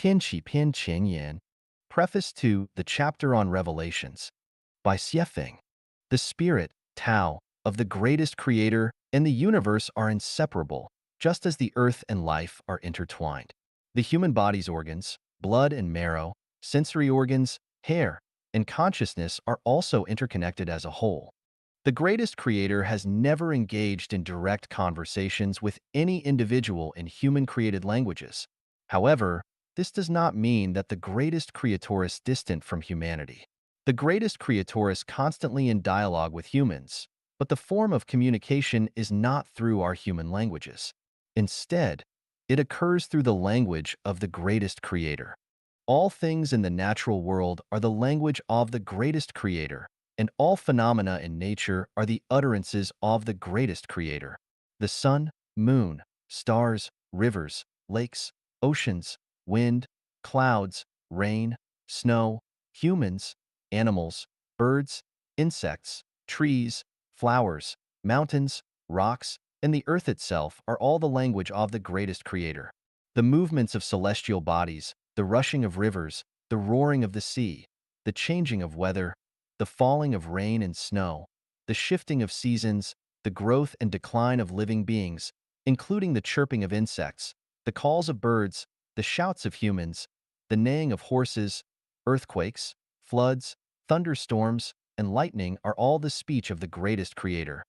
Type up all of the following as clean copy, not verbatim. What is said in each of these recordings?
Tianqi Pian Qianyan, Preface to The Chapter on Revelations, by Xiefeng. The spirit, Tao, of the greatest creator and the universe are inseparable, just as the earth and life are intertwined. The human body's organs, blood and marrow, sensory organs, hair, and consciousness are also interconnected as a whole. The greatest creator has never engaged in direct conversations with any individual in human-created languages. However, this does not mean that the greatest creator is distant from humanity. The greatest creator is constantly in dialogue with humans, but the form of communication is not through our human languages. Instead, it occurs through the language of the greatest creator. All things in the natural world are the language of the greatest creator, and all phenomena in nature are the utterances of the greatest creator. The sun, moon, stars, rivers, lakes, oceans, wind, clouds, rain, snow, humans, animals, birds, insects, trees, flowers, mountains, rocks, and the earth itself are all the language of the greatest creator. The movements of celestial bodies, the rushing of rivers, the roaring of the sea, the changing of weather, the falling of rain and snow, the shifting of seasons, the growth and decline of living beings, including the chirping of insects, the calls of birds, the shouts of humans, the neighing of horses, earthquakes, floods, thunderstorms, and lightning are all the speech of the greatest creator.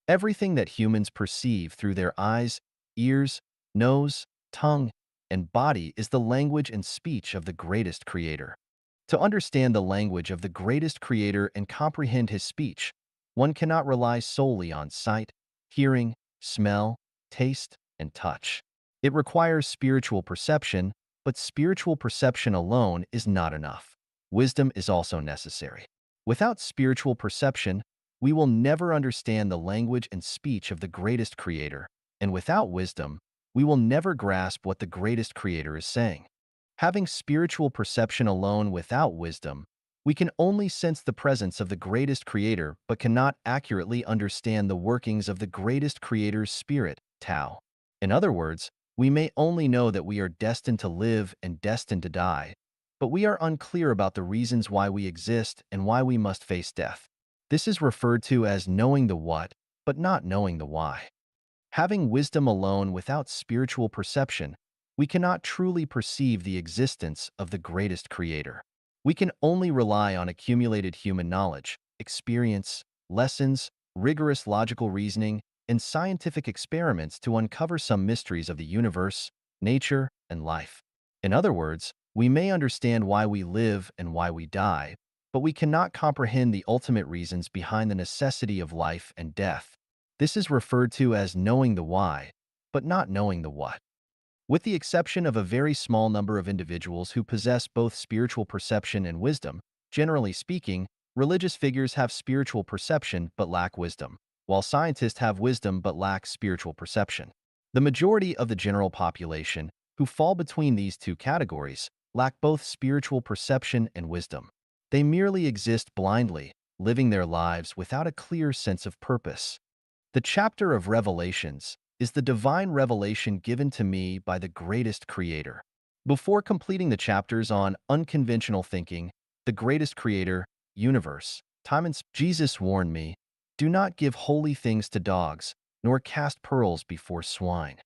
Everything that humans perceive through their eyes, ears, nose, tongue, and body is the language and speech of the greatest creator. To understand the language of the greatest creator and comprehend his speech, one cannot rely solely on sight, hearing, smell, taste, and touch. It requires spiritual perception, but spiritual perception alone is not enough. Wisdom is also necessary. Without spiritual perception, we will never understand the language and speech of the greatest creator, and without wisdom, we will never grasp what the greatest creator is saying. Having spiritual perception alone without wisdom, we can only sense the presence of the greatest creator but cannot accurately understand the workings of the greatest creator's spirit, Tao. In other words, we may only know that we are destined to live and destined to die, but we are unclear about the reasons why we exist and why we must face death. This is referred to as knowing the what, but not knowing the why. Having wisdom alone without spiritual perception, we cannot truly perceive the existence of the greatest creator. We can only rely on accumulated human knowledge, experience, lessons, rigorous logical reasoning, and scientific experiments to uncover some mysteries of the universe, nature, and life. In other words, we may understand why we live and why we die, but we cannot comprehend the ultimate reasons behind the necessity of life and death. This is referred to as knowing the why, but not knowing the what. With the exception of a very small number of individuals who possess both spiritual perception and wisdom, generally speaking, religious figures have spiritual perception but lack wisdom, while scientists have wisdom but lack spiritual perception. The majority of the general population, who fall between these two categories, lack both spiritual perception and wisdom. They merely exist blindly, living their lives without a clear sense of purpose. The chapter of Revelations is the divine revelation given to me by the greatest creator. Before completing the chapters on unconventional thinking, the greatest creator, universe, time and Jesus warned me, do not give holy things to dogs, nor cast pearls before swine.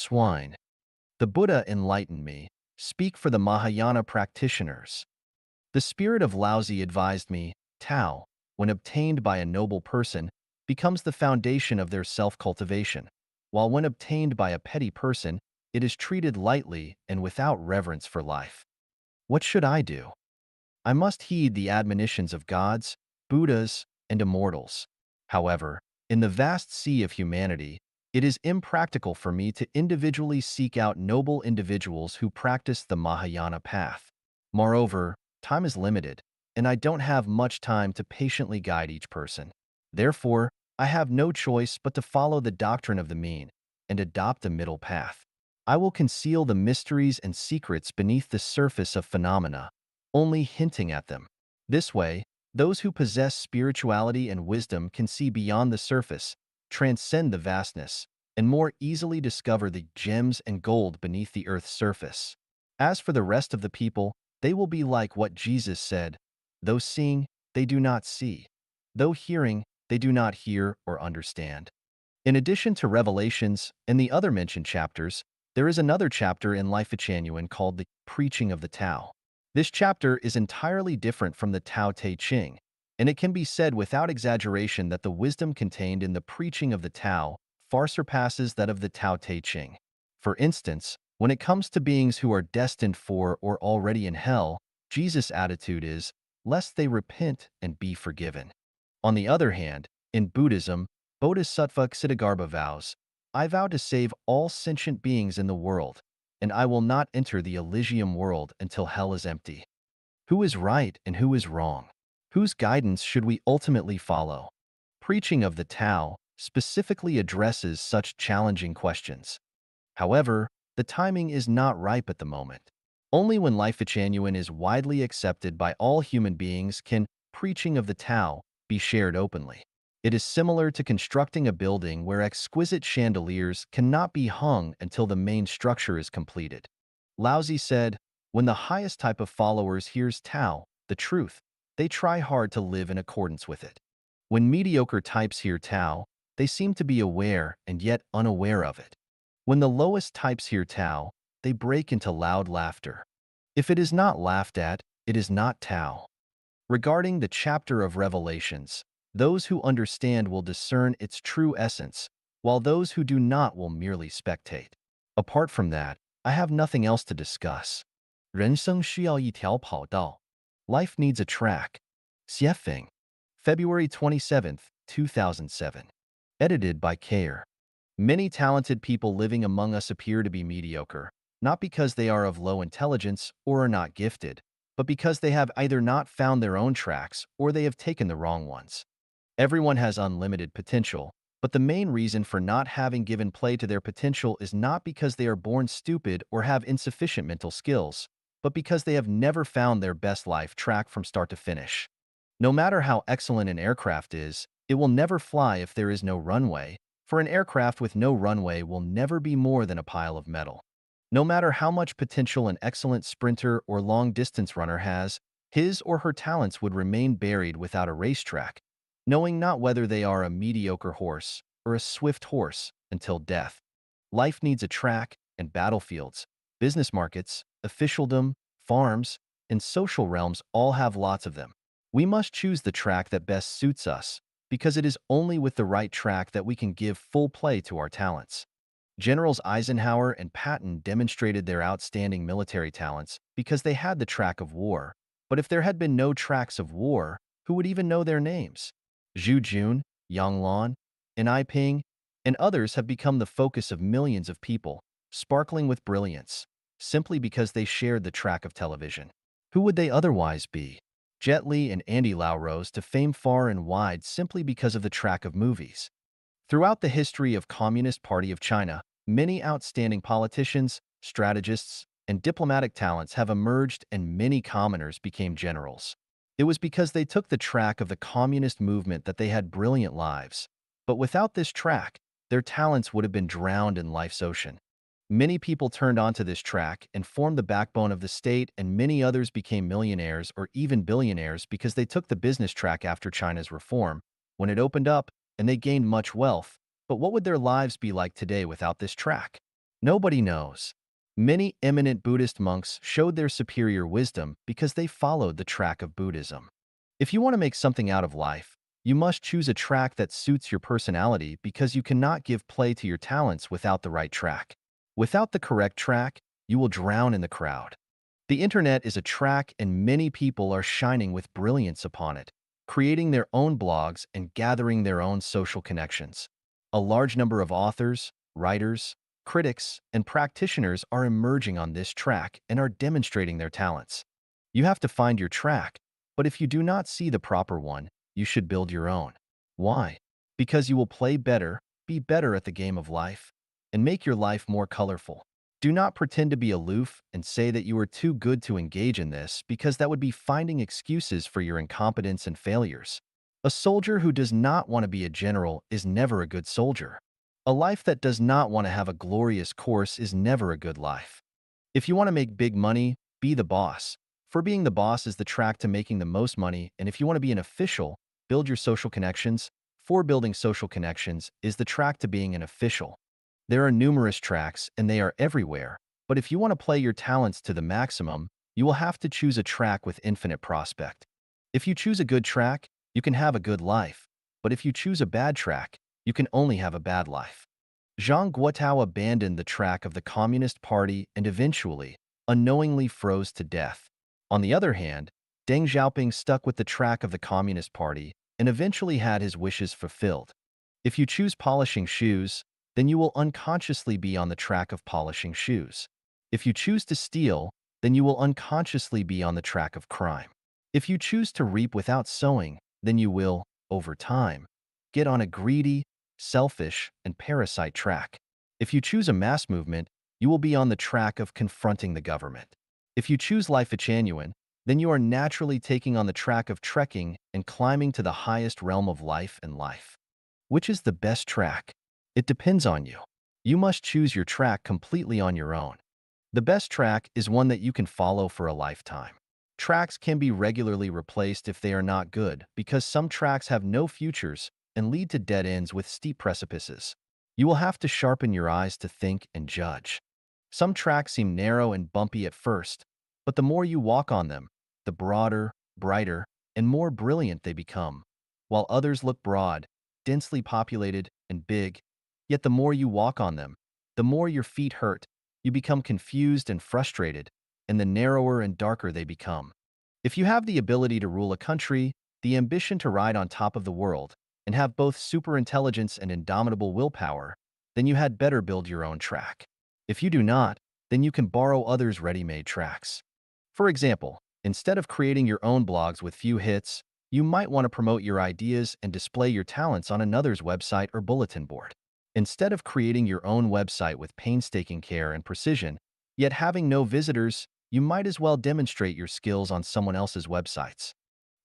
Swine. The Buddha enlightened me. Speak for the Mahayana practitioners. The spirit of Laozi advised me, Tao, when obtained by a noble person, becomes the foundation of their self-cultivation, while when obtained by a petty person, it is treated lightly and without reverence for life. What should I do? I must heed the admonitions of gods, Buddhas, and immortals. However, in the vast sea of humanity, it is impractical for me to individually seek out noble individuals who practice the Mahayana path. Moreover, time is limited, and I don't have much time to patiently guide each person. Therefore, I have no choice but to follow the doctrine of the mean and adopt a middle path. I will conceal the mysteries and secrets beneath the surface of phenomena, only hinting at them. This way, those who possess spirituality and wisdom can see beyond the surface, transcend the vastness, and more easily discover the gems and gold beneath the earth's surface. As for the rest of the people, they will be like what Jesus said, though seeing, they do not see. Though hearing, they do not hear or understand. In addition to Revelations and the other mentioned chapters, there is another chapter in Life of Genuine called the Preaching of the Tao. This chapter is entirely different from the Tao Te Ching, and it can be said without exaggeration that the wisdom contained in the preaching of the Tao far surpasses that of the Tao Te Ching. For instance, when it comes to beings who are destined for or already in hell, Jesus' attitude is, lest they repent and be forgiven. On the other hand, in Buddhism, Bodhisattva Ksitigarbha vows, I vow to save all sentient beings in the world, and I will not enter the Elysium world until hell is empty. Who is right and who is wrong? Whose guidance should we ultimately follow? Preaching of the Tao specifically addresses such challenging questions. However, the timing is not ripe at the moment. Only when Life of Genuine is widely accepted by all human beings can preaching of the Tao be shared openly. It is similar to constructing a building where exquisite chandeliers cannot be hung until the main structure is completed. Laozi said, when the highest type of followers hears Tao, the truth, they try hard to live in accordance with it. When mediocre types hear Tao, they seem to be aware and yet unaware of it. When the lowest types hear Tao, they break into loud laughter. If it is not laughed at, it is not Tao. Regarding the chapter of Revelations, those who understand will discern its true essence, while those who do not will merely spectate. Apart from that, I have nothing else to discuss. 人生需要一条跑道. Life needs a track. Xiefeng. February 27th, 2007. Edited by Kayer. Many talented people living among us appear to be mediocre, not because they are of low intelligence or are not gifted, but because they have either not found their own tracks or they have taken the wrong ones. Everyone has unlimited potential, but the main reason for not having given play to their potential is not because they are born stupid or have insufficient mental skills, but because they have never found their best life track from start to finish. No matter how excellent an aircraft is, it will never fly if there is no runway, for an aircraft with no runway will never be more than a pile of metal. No matter how much potential an excellent sprinter or long-distance runner has, his or her talents would remain buried without a racetrack, knowing not whether they are a mediocre horse or a swift horse until death. Life needs a track and battlefields. Business markets, officialdom, farms, and social realms all have lots of them. We must choose the track that best suits us, because it is only with the right track that we can give full play to our talents. Generals Eisenhower and Patton demonstrated their outstanding military talents because they had the track of war, but if there had been no tracks of war, who would even know their names? Zhu Jun, Yang Lan, and Ai Ping, and others have become the focus of millions of people, sparkling with brilliance, simply because they shared the track of television. Who would they otherwise be? Jet Li and Andy Lau rose to fame far and wide simply because of the track of movies. Throughout the history of Communist Party of China, many outstanding politicians, strategists, and diplomatic talents have emerged and many commoners became generals. It was because they took the track of the communist movement that they had brilliant lives. But without this track, their talents would have been drowned in life's ocean. Many people turned onto this track and formed the backbone of the state, and many others became millionaires or even billionaires because they took the business track after China's reform, when it opened up, and they gained much wealth. But what would their lives be like today without this track? Nobody knows. Many eminent Buddhist monks showed their superior wisdom because they followed the track of Buddhism. If you want to make something out of life, you must choose a track that suits your personality because you cannot give play to your talents without the right track. Without the correct track, you will drown in the crowd. The internet is a track and many people are shining with brilliance upon it, creating their own blogs and gathering their own social connections. A large number of authors, writers, critics, and practitioners are emerging on this track and are demonstrating their talents. You have to find your track, but if you do not see the proper one, you should build your own. Why? Because you will play better, be better at the game of life, and make your life more colorful. Do not pretend to be aloof and say that you are too good to engage in this because that would be finding excuses for your incompetence and failures. A soldier who does not want to be a general is never a good soldier. A life that does not want to have a glorious course is never a good life. If you want to make big money, be the boss. For being the boss is the track to making the most money, and if you want to be an official, build your social connections. For building social connections is the track to being an official. There are numerous tracks, and they are everywhere, but if you want to play your talents to the maximum, you will have to choose a track with infinite prospect. If you choose a good track, you can have a good life, but if you choose a bad track, you can only have a bad life. Zhang Guotao abandoned the track of the Communist Party and eventually, unknowingly froze to death. On the other hand, Deng Xiaoping stuck with the track of the Communist Party and eventually had his wishes fulfilled. If you choose polishing shoes, then you will unconsciously be on the track of polishing shoes. If you choose to steal, then you will unconsciously be on the track of crime. If you choose to reap without sowing, then you will, over time, get on a greedy, selfish, and parasite track. If you choose a mass movement, you will be on the track of confronting the government. If you choose life genuine, then you are naturally taking on the track of trekking and climbing to the highest realm of life and life. Which is the best track? It depends on you. You must choose your track completely on your own. The best track is one that you can follow for a lifetime. Tracks can be regularly replaced if they are not good because some tracks have no futures and lead to dead ends with steep precipices. You will have to sharpen your eyes to think and judge. Some tracks seem narrow and bumpy at first, but the more you walk on them, the broader, brighter, and more brilliant they become, while others look broad, densely populated, and big. Yet the more you walk on them, the more your feet hurt, you become confused and frustrated, and the narrower and darker they become. If you have the ability to rule a country, the ambition to ride on top of the world, and have both superintelligence and indomitable willpower, then you had better build your own track. If you do not, then you can borrow others' ready-made tracks. For example, instead of creating your own blogs with few hits, you might want to promote your ideas and display your talents on another's website or bulletin board. Instead of creating your own website with painstaking care and precision, yet having no visitors, you might as well demonstrate your skills on someone else's websites.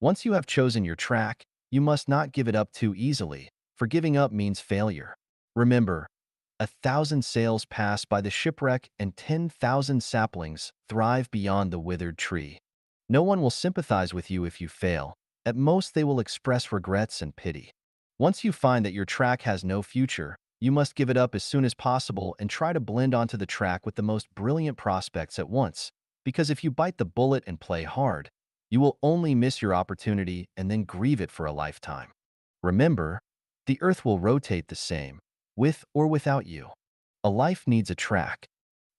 Once you have chosen your track, you must not give it up too easily, for giving up means failure. Remember, 1,000 sails pass by the shipwreck and 10,000 saplings thrive beyond the withered tree. No one will sympathize with you if you fail. At most, they will express regrets and pity. Once you find that your track has no future, you must give it up as soon as possible and try to blend onto the track with the most brilliant prospects at once, because if you bite the bullet and play hard, you will only miss your opportunity and then grieve it for a lifetime. Remember, the earth will rotate the same, with or without you. A life needs a track.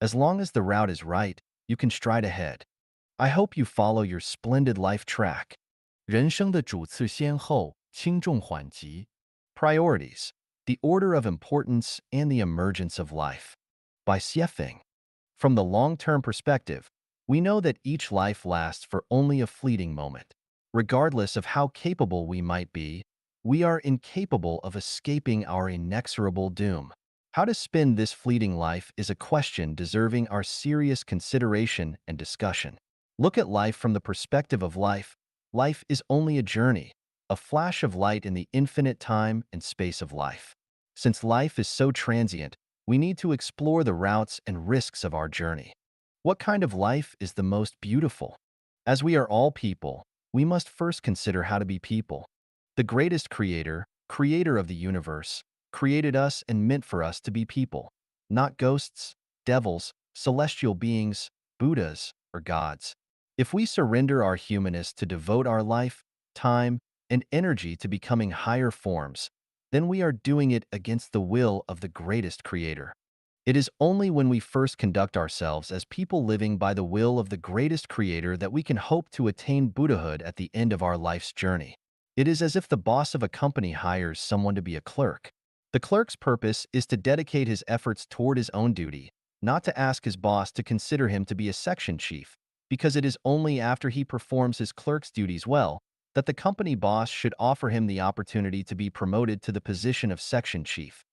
As long as the route is right, you can stride ahead. I hope you follow your splendid life track. 人生的主次先后，轻重缓急 Priorities, the order of importance and the emergence of life. By Xiefeng. From the long-term perspective, we know that each life lasts for only a fleeting moment. Regardless of how capable we might be, we are incapable of escaping our inexorable doom. How to spend this fleeting life is a question deserving our serious consideration and discussion. Look at life from the perspective of life. Life is only a journey, a flash of light in the infinite time and space of life. Since life is so transient, we need to explore the routes and risks of our journey. What kind of life is the most beautiful? As we are all people, we must first consider how to be people. The greatest creator of the universe, created us and meant for us to be people, not ghosts, devils, celestial beings, Buddhas, or gods. If we surrender our humanness to devote our life, time, and energy to becoming higher forms, then we are doing it against the will of the greatest creator. It is only when we first conduct ourselves as people living by the will of the greatest creator that we can hope to attain Buddhahood at the end of our life's journey. It is as if the boss of a company hires someone to be a clerk. The clerk's purpose is to dedicate his efforts toward his own duty, not to ask his boss to consider him to be a section chief, because it is only after he performs his clerk's duties well that the company boss should offer him the opportunity to be promoted to the position of section chief.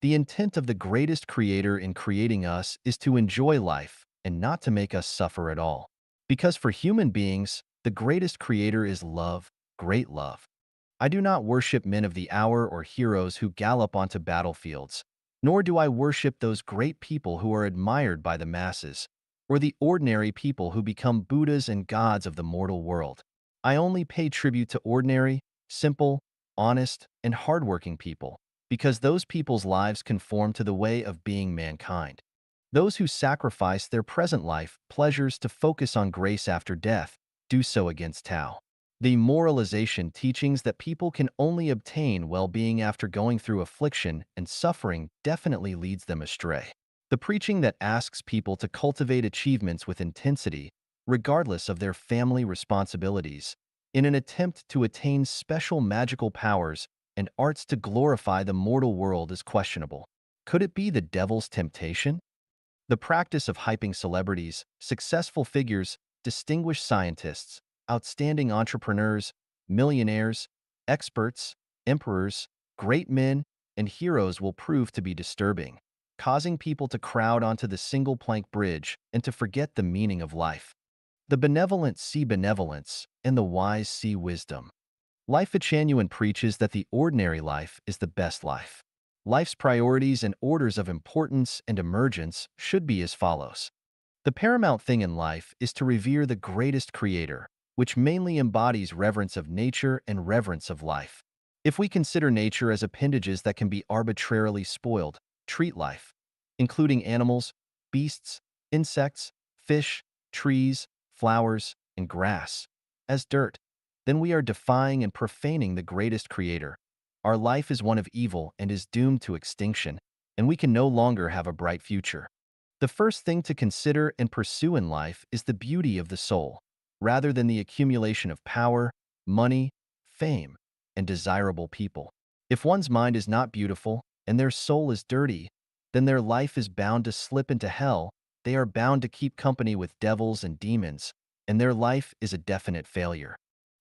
The intent of the greatest creator in creating us is to enjoy life and not to make us suffer at all. Because for human beings, the greatest creator is love, great love. I do not worship men of the hour or heroes who gallop onto battlefields, nor do I worship those great people who are admired by the masses, or the ordinary people who become Buddhas and gods of the mortal world. I only pay tribute to ordinary, simple, honest, and hardworking people, because those people's lives conform to the way of being mankind. Those who sacrifice their present life pleasures to focus on grace after death do so against Tao. The moralization teachings that people can only obtain well-being after going through affliction and suffering definitely leads them astray. The preaching that asks people to cultivate achievements with intensity, regardless of their family responsibilities, in an attempt to attain special magical powers and arts to glorify the mortal world is questionable. Could it be the devil's temptation? The practice of hyping celebrities, successful figures, distinguished scientists, outstanding entrepreneurs, millionaires, experts, emperors, great men, and heroes will prove to be disturbing, causing people to crowd onto the single-plank bridge and to forget the meaning of life. The benevolent see benevolence, and the wise see wisdom. Life Genuine preaches that the ordinary life is the best life. Life's priorities and orders of importance and emergence should be as follows. The paramount thing in life is to revere the greatest creator, which mainly embodies reverence of nature and reverence of life. If we consider nature as appendages that can be arbitrarily spoiled, treat life, including animals, beasts, insects, fish, trees, flowers, and grass, as dirt, then we are defying and profaning the greatest creator. Our life is one of evil and is doomed to extinction, and we can no longer have a bright future. The first thing to consider and pursue in life is the beauty of the soul, rather than the accumulation of power, money, fame, and desirable people. If one's mind is not beautiful and their soul is dirty, then their life is bound to slip into hell, they are bound to keep company with devils and demons, and their life is a definite failure.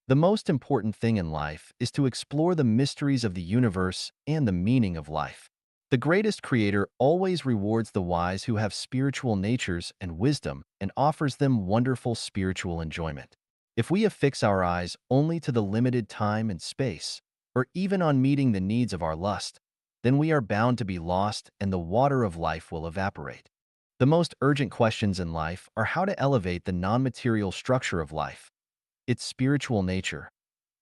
The most important thing in life is to explore the mysteries of the universe and the meaning of life. The greatest creator always rewards the wise who have spiritual natures and wisdom and offers them wonderful spiritual enjoyment. If we affix our eyes only to the limited time and space, or even on meeting the needs of our lust, then we are bound to be lost and the water of life will evaporate. The most urgent questions in life are how to elevate the non-material structure of life, its spiritual nature,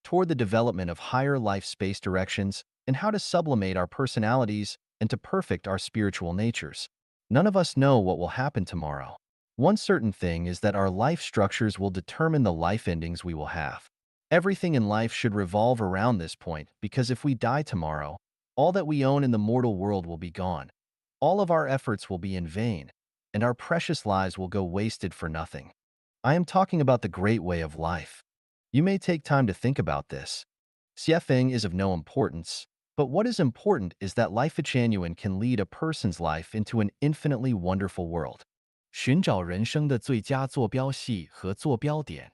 toward the development of higher life space directions, and how to sublimate our personalities and to perfect our spiritual natures. None of us know what will happen tomorrow. One certain thing is that our life structures will determine the life endings we will have. Everything in life should revolve around this point because if we die tomorrow, all that we own in the mortal world will be gone. All of our efforts will be in vain, and our precious lives will go wasted for nothing. I am talking about the great way of life. You may take time to think about this. Xiefeng is of no importance, but what is important is that Life Genuine can lead a person's life into an infinitely wonderful world. 寻找人生的最佳坐标系和坐标点。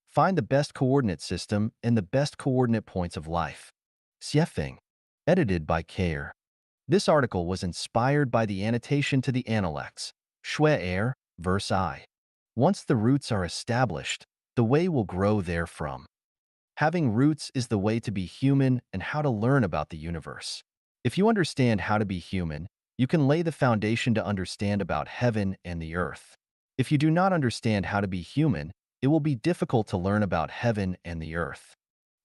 Find the best coordinate system and the best coordinate points of life. Xiefeng, edited by Kair. This article was inspired by the annotation to the Analects, Shui Er, verse I. Once the roots are established, the way will grow therefrom. Having roots is the way to be human and how to learn about the universe. If you understand how to be human, you can lay the foundation to understand about heaven and the earth. If you do not understand how to be human, it will be difficult to learn about heaven and the earth.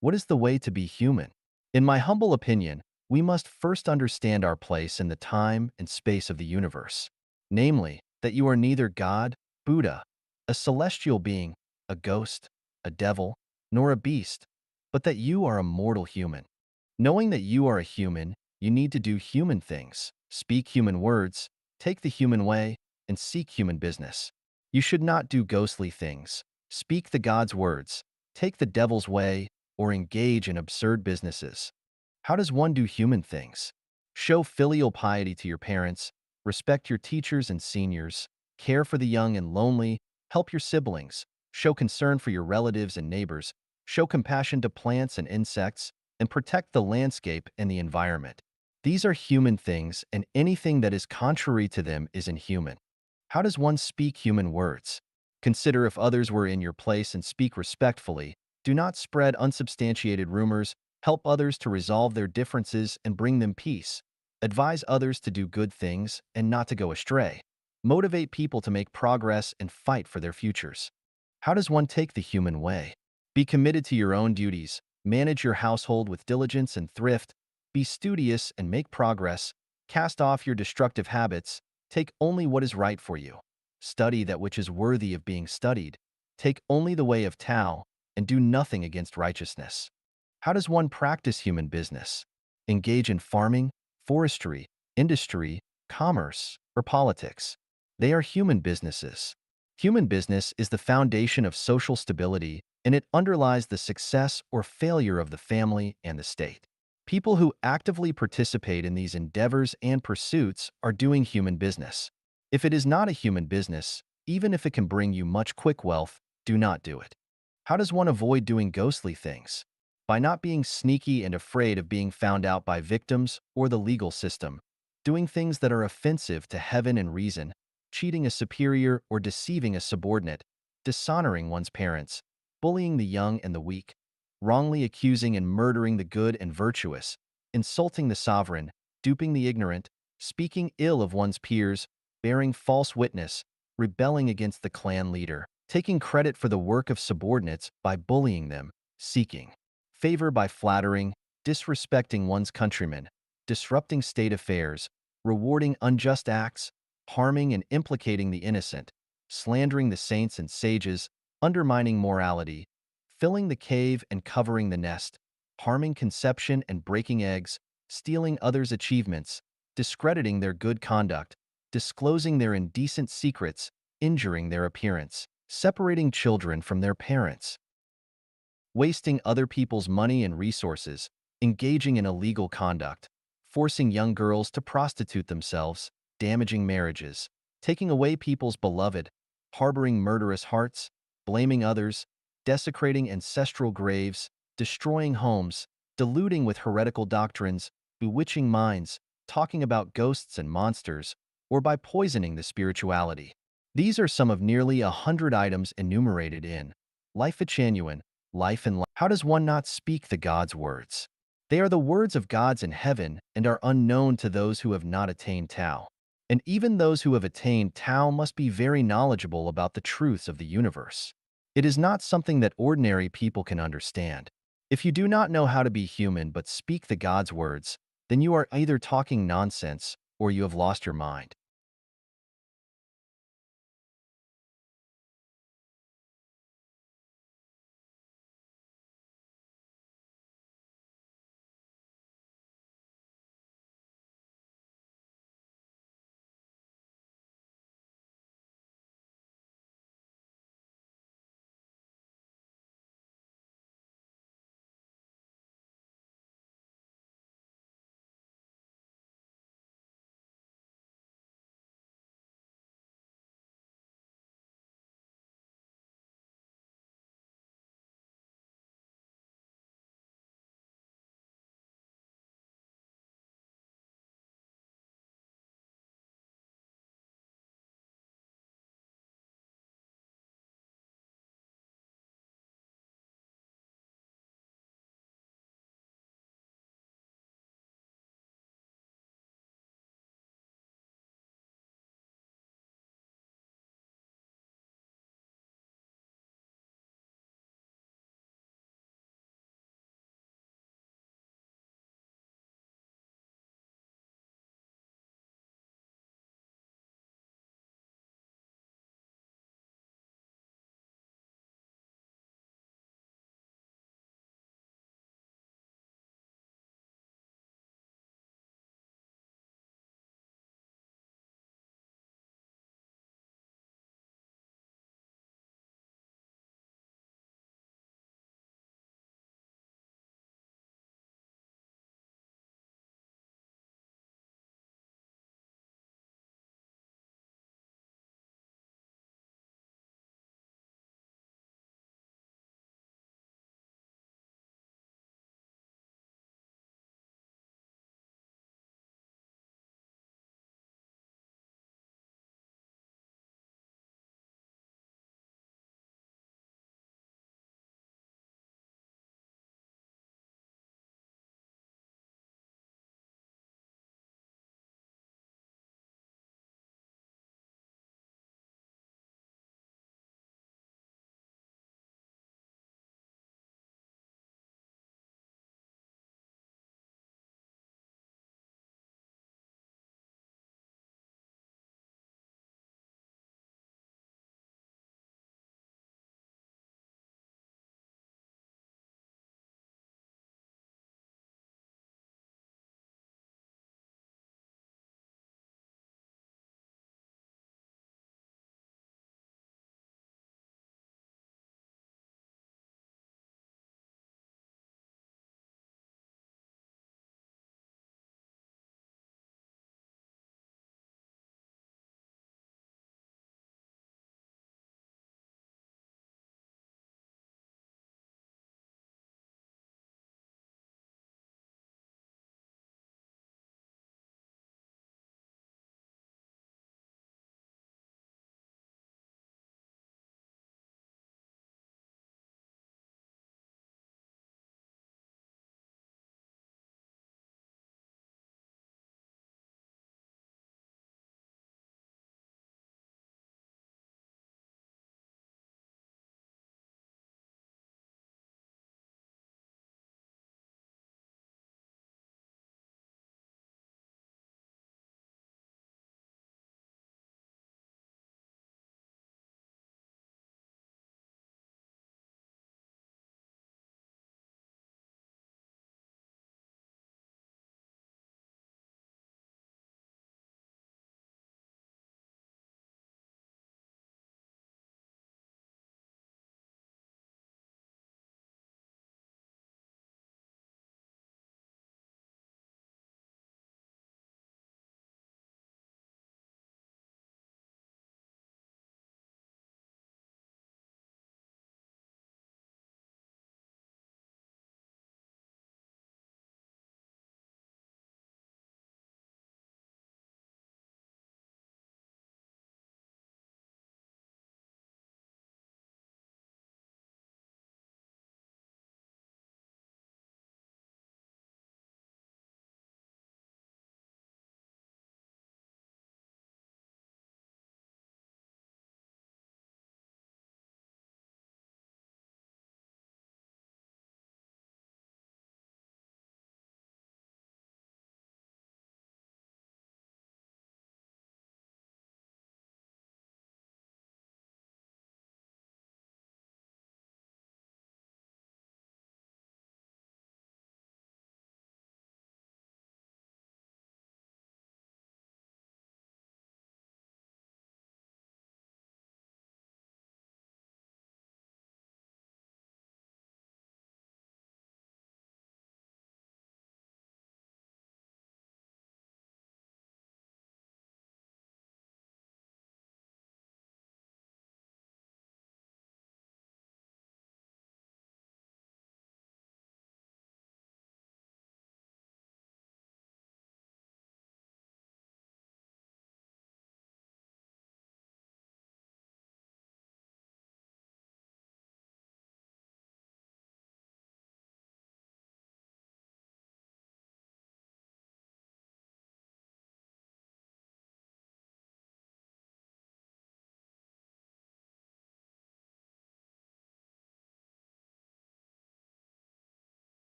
What is the way to be human? In my humble opinion, we must first understand our place in the time and space of the universe. Namely, that you are neither God, Buddha, a celestial being, a ghost, a devil, nor a beast, but that you are a mortal human. Knowing that you are a human, you need to do human things, speak human words, take the human way, and seek human business. You should not do ghostly things, speak the God's words, take the devil's way, or engage in absurd businesses. How does one do human things? Show filial piety to your parents, respect your teachers and seniors, care for the young and lonely, help your siblings, show concern for your relatives and neighbors, show compassion to plants and insects, and protect the landscape and the environment. These are human things, and anything that is contrary to them is inhuman. How does one speak human words? Consider if others were in your place and speak respectfully. Do not spread unsubstantiated rumors. Help others to resolve their differences and bring them peace. Advise others to do good things and not to go astray. Motivate people to make progress and fight for their futures. How does one take the human way? Be committed to your own duties. Manage your household with diligence and thrift. Be studious and make progress. Cast off your destructive habits. Take only what is right for you. Study that which is worthy of being studied. Take only the way of Tao, and do nothing against righteousness. How does one practice human business? Engage in farming, forestry, industry, commerce, or politics. They are human businesses. Human business is the foundation of social stability, and it underlies the success or failure of the family and the state. People who actively participate in these endeavors and pursuits are doing human business. If it is not a human business, even if it can bring you much quick wealth, do not do it. How does one avoid doing ghostly things? By not being sneaky and afraid of being found out by victims or the legal system, doing things that are offensive to heaven and reason, cheating a superior or deceiving a subordinate, dishonoring one's parents, bullying the young and the weak, wrongly accusing and murdering the good and virtuous, insulting the sovereign, duping the ignorant, speaking ill of one's peers, bearing false witness, rebelling against the clan leader, taking credit for the work of subordinates by bullying them, seeking favor by flattering, disrespecting one's countrymen, disrupting state affairs, rewarding unjust acts, harming and implicating the innocent, slandering the saints and sages, undermining morality, filling the cave and covering the nest, harming conception and breaking eggs, stealing others' achievements, discrediting their good conduct, disclosing their indecent secrets, injuring their appearance, separating children from their parents, wasting other people's money and resources, engaging in illegal conduct, forcing young girls to prostitute themselves, damaging marriages, taking away people's beloved, harboring murderous hearts, blaming others, desecrating ancestral graves, destroying homes, deluding with heretical doctrines, bewitching minds, talking about ghosts and monsters, or by poisoning the spirituality. These are some of nearly 100 items enumerated in Life Genuine, Life and Life. How does one not speak the God's words? They are the words of gods in heaven and are unknown to those who have not attained Tao. And even those who have attained Tao must be very knowledgeable about the truths of the universe. It is not something that ordinary people can understand. If you do not know how to be human but speak the God's words, then you are either talking nonsense or you have lost your mind.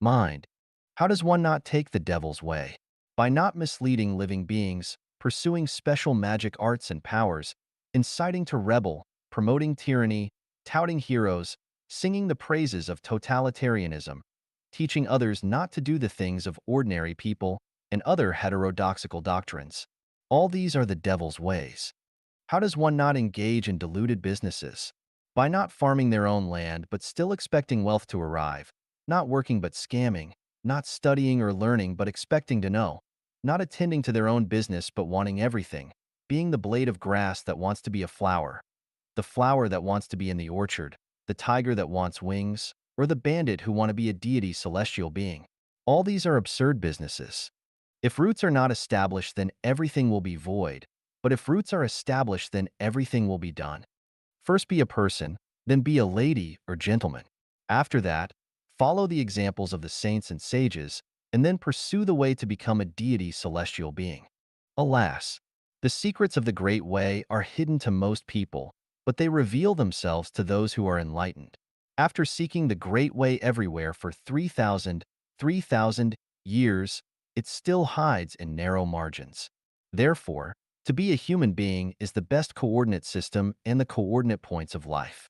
Mind. How does one not take the devil's way? By not misleading living beings, pursuing special magic arts and powers, inciting to rebel, promoting tyranny, touting heroes, singing the praises of totalitarianism, teaching others not to do the things of ordinary people, and other heterodoxical doctrines. All these are the devil's ways. How does one not engage in deluded businesses? By not farming their own land but still expecting wealth to arrive, not working but scamming, not studying or learning but expecting to know, not attending to their own business but wanting everything, being the blade of grass that wants to be a flower, the flower that wants to be in the orchard, the tiger that wants wings, or the bandit who want to be a deity celestial being. All these are absurd businesses. If roots are not established, then everything will be void, but if roots are established, then everything will be done. First be a person, then be a lady or gentleman. After that, follow the examples of the saints and sages, and then pursue the way to become a deity celestial being. Alas, the secrets of the Great Way are hidden to most people, but they reveal themselves to those who are enlightened. After seeking the Great Way everywhere for 3,000 years, it still hides in narrow margins. Therefore, to be a human being is the best coordinate system and the coordinate points of life.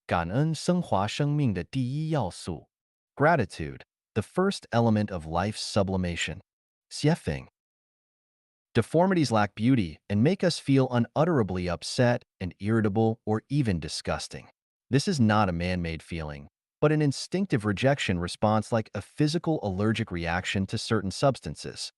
感恩升华生命的第一要素。Gratitude, the first element of life's sublimation. Xiefeng. Deformities lack beauty and make us feel unutterably upset and irritable or even disgusting. This is not a man-made feeling, but an instinctive rejection response like a physical allergic reaction to certain substances.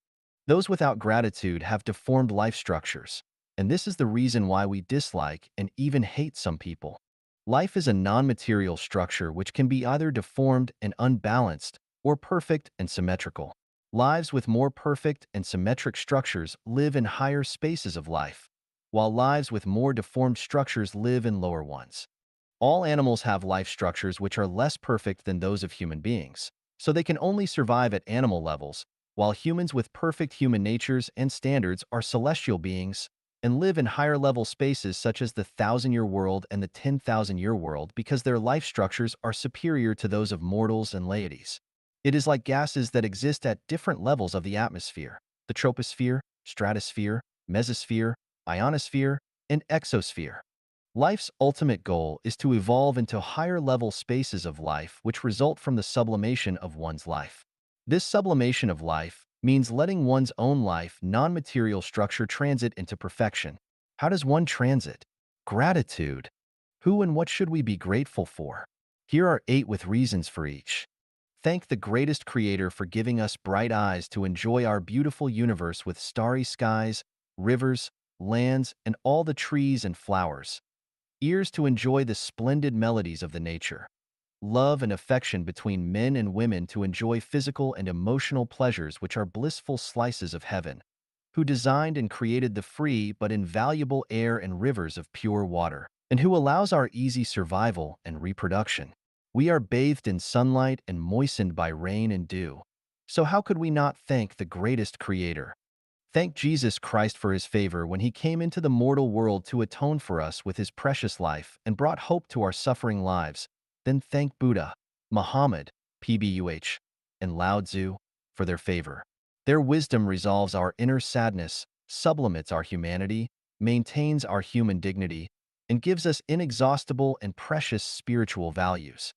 Those without gratitude have deformed life structures, and this is the reason why we dislike and even hate some people. Life is a non-material structure which can be either deformed and unbalanced or perfect and symmetrical. Lives with more perfect and symmetric structures live in higher spaces of life, while lives with more deformed structures live in lower ones. All animals have life structures which are less perfect than those of human beings, so they can only survive at animal levels, while humans with perfect human natures and standards are celestial beings and live in higher level spaces such as the 1,000-year world and the 10,000-year world because their life structures are superior to those of mortals and deities. It is like gases that exist at different levels of the atmosphere: the troposphere, stratosphere, mesosphere, ionosphere, and exosphere. Life's ultimate goal is to evolve into higher level spaces of life which result from the sublimation of one's life. This sublimation of life means letting one's own life non-material structure transit into perfection. How does one transit? Gratitude. Who and what should we be grateful for? Here are 8 with reasons for each. Thank the greatest creator for giving us bright eyes to enjoy our beautiful universe with starry skies, rivers, lands, and all the trees and flowers. Ears to enjoy the splendid melodies of the nature. Love and affection between men and women to enjoy physical and emotional pleasures which are blissful slices of heaven. Who designed and created the free but invaluable air and rivers of pure water, and who allows our easy survival and reproduction. We are bathed in sunlight and moistened by rain and dew. So how could we not thank the greatest creator? Thank Jesus Christ for his favor when he came into the mortal world to atone for us with his precious life and brought hope to our suffering lives. Then thank Buddha, Muhammad, PBUH, and Lao Tzu for their favor. Their wisdom resolves our inner sadness, sublimates our humanity, maintains our human dignity, and gives us inexhaustible and precious spiritual values.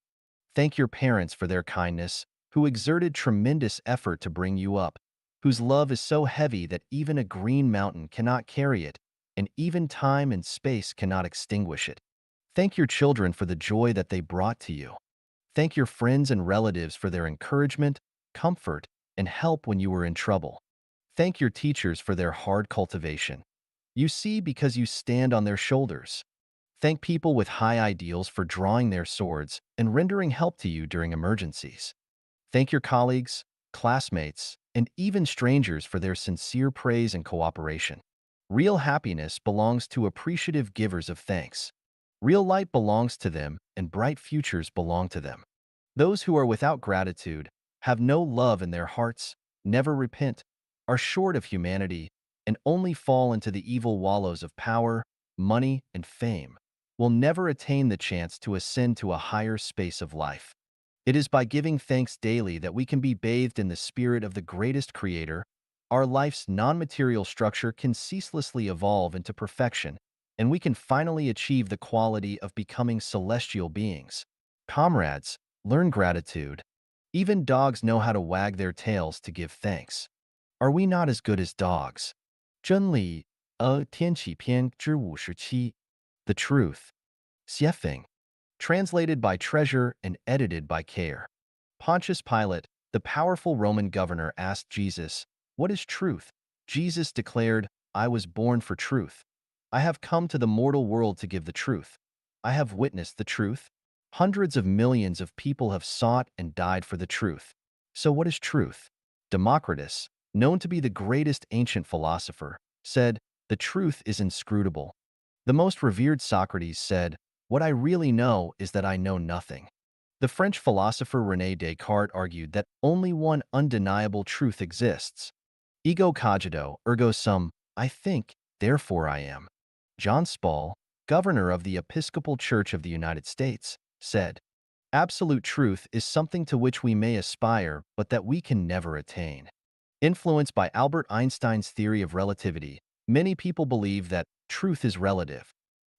Thank your parents for their kindness, who exerted tremendous effort to bring you up, whose love is so heavy that even a green mountain cannot carry it, and even time and space cannot extinguish it. Thank your children for the joy that they brought to you. Thank your friends and relatives for their encouragement, comfort, and help when you were in trouble. Thank your teachers for their hard cultivation. You see because you stand on their shoulders. Thank people with high ideals for drawing their swords and rendering help to you during emergencies. Thank your colleagues, classmates, and even strangers for their sincere praise and cooperation. Real happiness belongs to appreciative givers of thanks. Real light belongs to them, and bright futures belong to them. Those who are without gratitude, have no love in their hearts, never repent, are short of humanity, and only fall into the evil wallows of power, money, and fame, will never attain the chance to ascend to a higher space of life. It is by giving thanks daily that we can be bathed in the spirit of the greatest creator. Our life's non-material structure can ceaselessly evolve into perfection, and we can finally achieve the quality of becoming celestial beings. Comrades, learn gratitude. Even dogs know how to wag their tails to give thanks. Are we not as good as dogs? 真理天启篇之57 The Truth. Xiefeng. Translated by Treasure and edited by Care. Pontius Pilate, the powerful Roman governor, asked Jesus, "What is truth?" Jesus declared, "I was born for truth. I have come to the mortal world to give the truth. I have witnessed the truth. Hundreds of millions of people have sought and died for the truth. So what is truth?" Democritus, known to be the greatest ancient philosopher, said, "The truth is inscrutable." The most revered Socrates said, "What I really know is that I know nothing." The French philosopher René Descartes argued that only one undeniable truth exists. Ego cogito, ergo sum, I think, therefore I am. John Spall, governor of the Episcopal Church of the United States, said, "Absolute truth is something to which we may aspire, but that we can never attain." Influenced by Albert Einstein's theory of relativity, many people believe that truth is relative.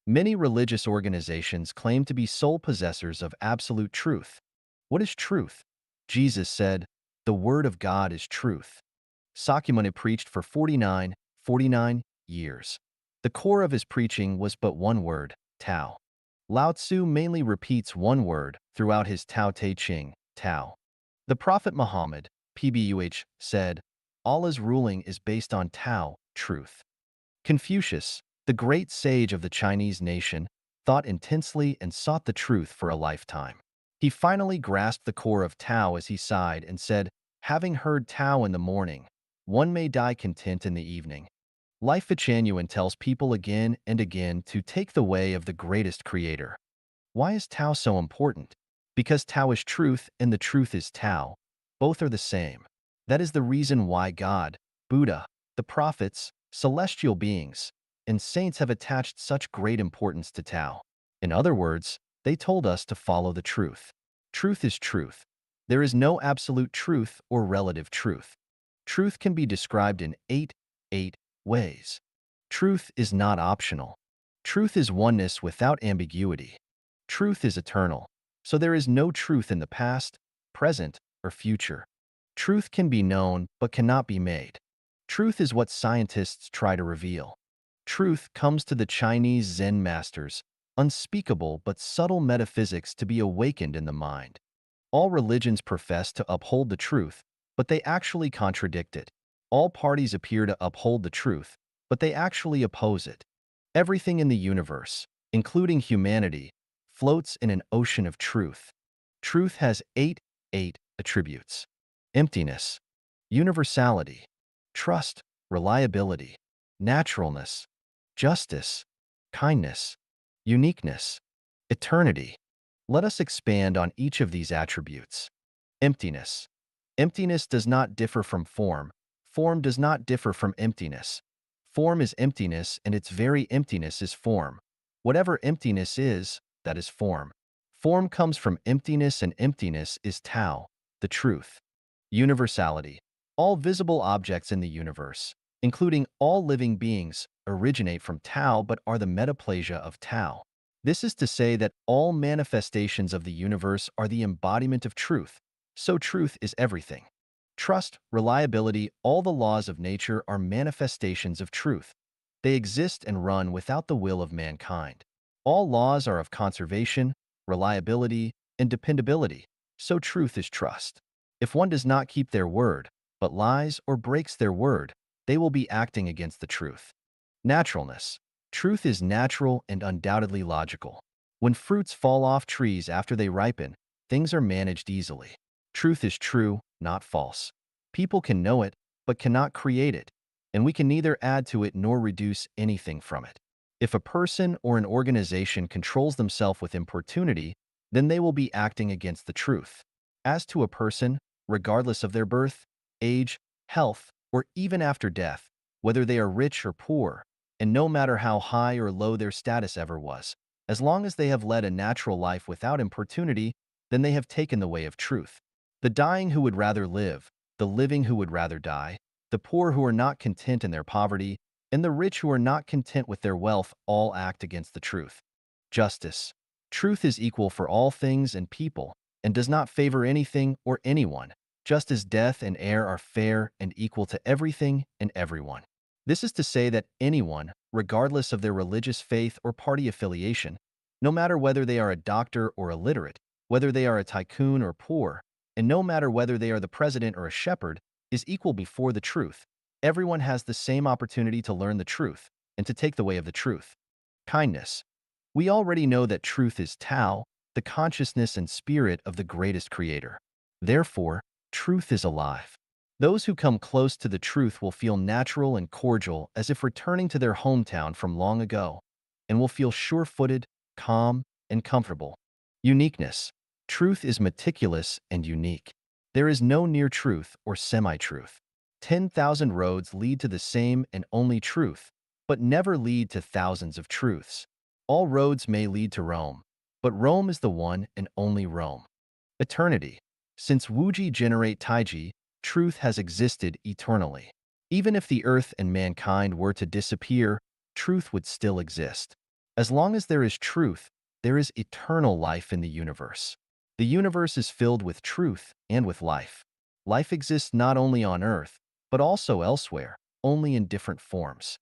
Many religious organizations claim to be sole possessors of absolute truth. What is truth? Jesus said, "The Word of God is truth." Sakyamuni preached for 49 years. The core of his preaching was but one word, Tao. Lao Tzu mainly repeats one word throughout his Tao Te Ching, Tao. The Prophet Muhammad, PBUH, said, Allah's ruling is based on Tao, truth. Confucius, the great sage of the Chinese nation, thought intensely and sought the truth for a lifetime. He finally grasped the core of Tao as he sighed and said, "Having heard Tao in the morning, one may die content in the evening." Life Genuine tells people again and again to take the way of the greatest creator. Why is Tao so important? Because Tao is truth and the truth is Tao. Both are the same. That is the reason why God, Buddha, the prophets, celestial beings, and saints have attached such great importance to Tao. In other words, they told us to follow the truth. Truth is truth. There is no absolute truth or relative truth. Truth can be described in eight ways. Truth is not optional. Truth is oneness without ambiguity. Truth is eternal, so there is no truth in the past, present, or future. Truth can be known but cannot be made. Truth is what scientists try to reveal. Truth comes to the Chinese Zen masters, unspeakable but subtle metaphysics to be awakened in the mind. All religions profess to uphold the truth, but they actually contradict it. All parties appear to uphold the truth, but they actually oppose it. Everything in the universe, including humanity, floats in an ocean of truth. Truth has eight attributes: emptiness, universality, trust, reliability, naturalness, justice, kindness, uniqueness, eternity. Let us expand on each of these attributes. Emptiness. Emptiness does not differ from form. Form does not differ from emptiness. Form is emptiness, and its very emptiness is form. Whatever emptiness is, that is form. Form comes from emptiness, and emptiness is Tao, the truth. Universality. All visible objects in the universe, including all living beings, originate from Tao but are the metaplasia of Tao. This is to say that all manifestations of the universe are the embodiment of truth, so truth is everything. Trust, reliability, all the laws of nature are manifestations of truth. They exist and run without the will of mankind. All laws are of conservation, reliability, and dependability, so truth is trust. If one does not keep their word, but lies or breaks their word, they will be acting against the truth. Naturalness. Truth is natural and undoubtedly logical. When fruits fall off trees after they ripen, things are managed easily. Truth is true, not false. People can know it, but cannot create it, and we can neither add to it nor reduce anything from it. If a person or an organization controls themselves with importunity, then they will be acting against the truth. As to a person, regardless of their birth, age, health, or even after death, whether they are rich or poor, and no matter how high or low their status ever was, as long as they have led a natural life without importunity, then they have taken the way of truth. The dying who would rather live, the living who would rather die, the poor who are not content in their poverty, and the rich who are not content with their wealth all act against the truth. Justice. Truth is equal for all things and people, and does not favor anything or anyone, just as death and air are fair and equal to everything and everyone. This is to say that anyone, regardless of their religious faith or party affiliation, no matter whether they are a doctor or illiterate, whether they are a tycoon or poor, and no matter whether they are the president or a shepherd, is equal before the truth. Everyone has the same opportunity to learn the truth and to take the way of the truth. Kindness. We already know that truth is Tao, the consciousness and spirit of the greatest creator. Therefore, truth is alive. Those who come close to the truth will feel natural and cordial as if returning to their hometown from long ago, and will feel sure-footed, calm, and comfortable. Uniqueness. Truth is meticulous and unique. There is no near truth or semi-truth. 10,000 roads lead to the same and only truth, but never lead to thousands of truths. All roads may lead to Rome, but Rome is the one and only Rome. Eternity. Since Wuji generate Taiji, truth has existed eternally. Even if the earth and mankind were to disappear, truth would still exist. As long as there is truth, there is eternal life in the universe. The universe is filled with truth and with life. Life exists not only on Earth, but also elsewhere, only in different forms.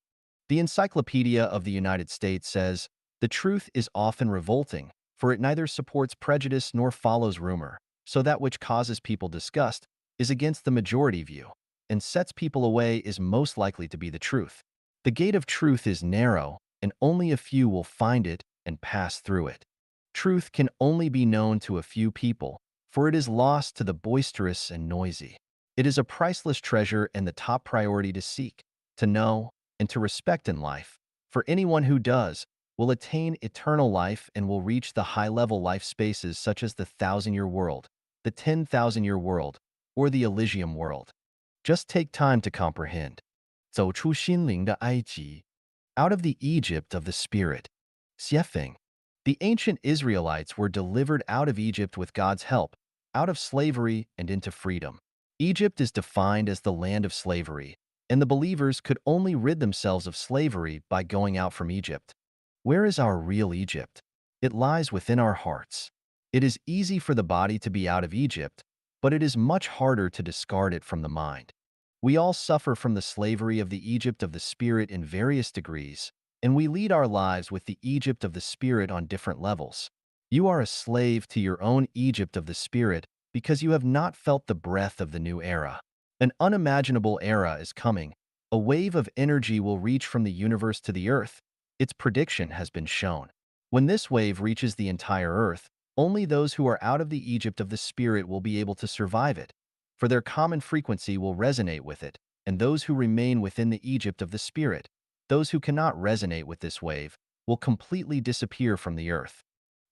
The Encyclopedia of the United States says, "The truth is often revolting, for it neither supports prejudice nor follows rumor, so that which causes people disgust is against the majority view, and sets people away is most likely to be the truth. The gate of truth is narrow, and only a few will find it and pass through it. Truth can only be known to a few people, for it is lost to the boisterous and noisy. It is a priceless treasure and the top priority to seek, to know, and to respect in life, for anyone who does will attain eternal life and will reach the high-level life spaces such as the 1,000-year world, the 10,000-year world, or the Elysium world. Just take time to comprehend. 走出心灵的埃及, out of the Egypt of the spirit. Xiefeng. The ancient Israelites were delivered out of Egypt with God's help, out of slavery and into freedom. Egypt is defined as the land of slavery, and the believers could only rid themselves of slavery by going out from Egypt. Where is our real Egypt? It lies within our hearts. It is easy for the body to be out of Egypt, but it is much harder to discard it from the mind. We all suffer from the slavery of the Egypt of the spirit in various degrees, and we lead our lives with the Egypt of the spirit on different levels. You are a slave to your own Egypt of the spirit because you have not felt the breath of the new era. An unimaginable era is coming. A wave of energy will reach from the universe to the earth. Its prediction has been shown. When this wave reaches the entire earth, only those who are out of the Egypt of the spirit will be able to survive it, for their common frequency will resonate with it, and those who remain within the Egypt of the spirit, those who cannot resonate with this wave, will completely disappear from the earth.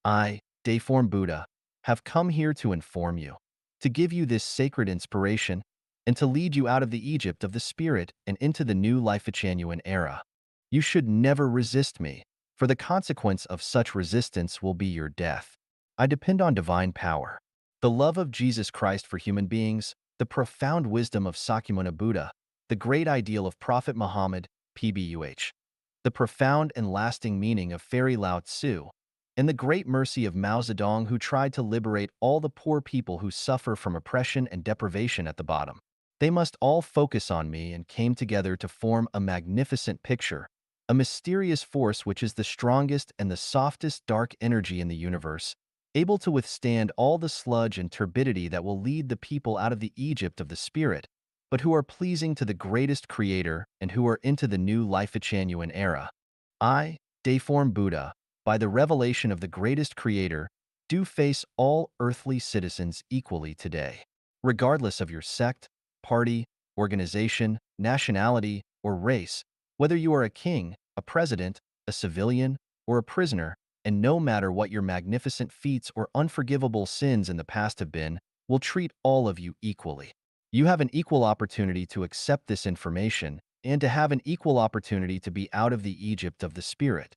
I, Dayform Buddha, have come here to inform you, to give you this sacred inspiration, and to lead you out of the Egypt of the spirit and into the new Life-Genuine era. You should never resist me, for the consequence of such resistance will be your death. I depend on divine power, the love of Jesus Christ for human beings, the profound wisdom of Sakyamuni Buddha, the great ideal of Prophet Muhammad, PBUH, the profound and lasting meaning of Fairy Lao Tzu, and the great mercy of Mao Zedong, who tried to liberate all the poor people who suffer from oppression and deprivation at the bottom. They must all focus on me and came together to form a magnificent picture, a mysterious force which is the strongest and the softest dark energy in the universe, able to withstand all the sludge and turbidity that will lead the people out of the Egypt of the spirit, but who are pleasing to the greatest creator and who are into the new Life-Genuine era. I, Dayform Buddha, by the revelation of the greatest creator, do face all earthly citizens equally today, regardless of your sect, party, organization, nationality, or race, whether you are a king, a president, a civilian, or a prisoner, and no matter what your magnificent feats or unforgivable sins in the past have been, will treat all of you equally. You have an equal opportunity to accept this information and to have an equal opportunity to be out of the Egypt of the spirit.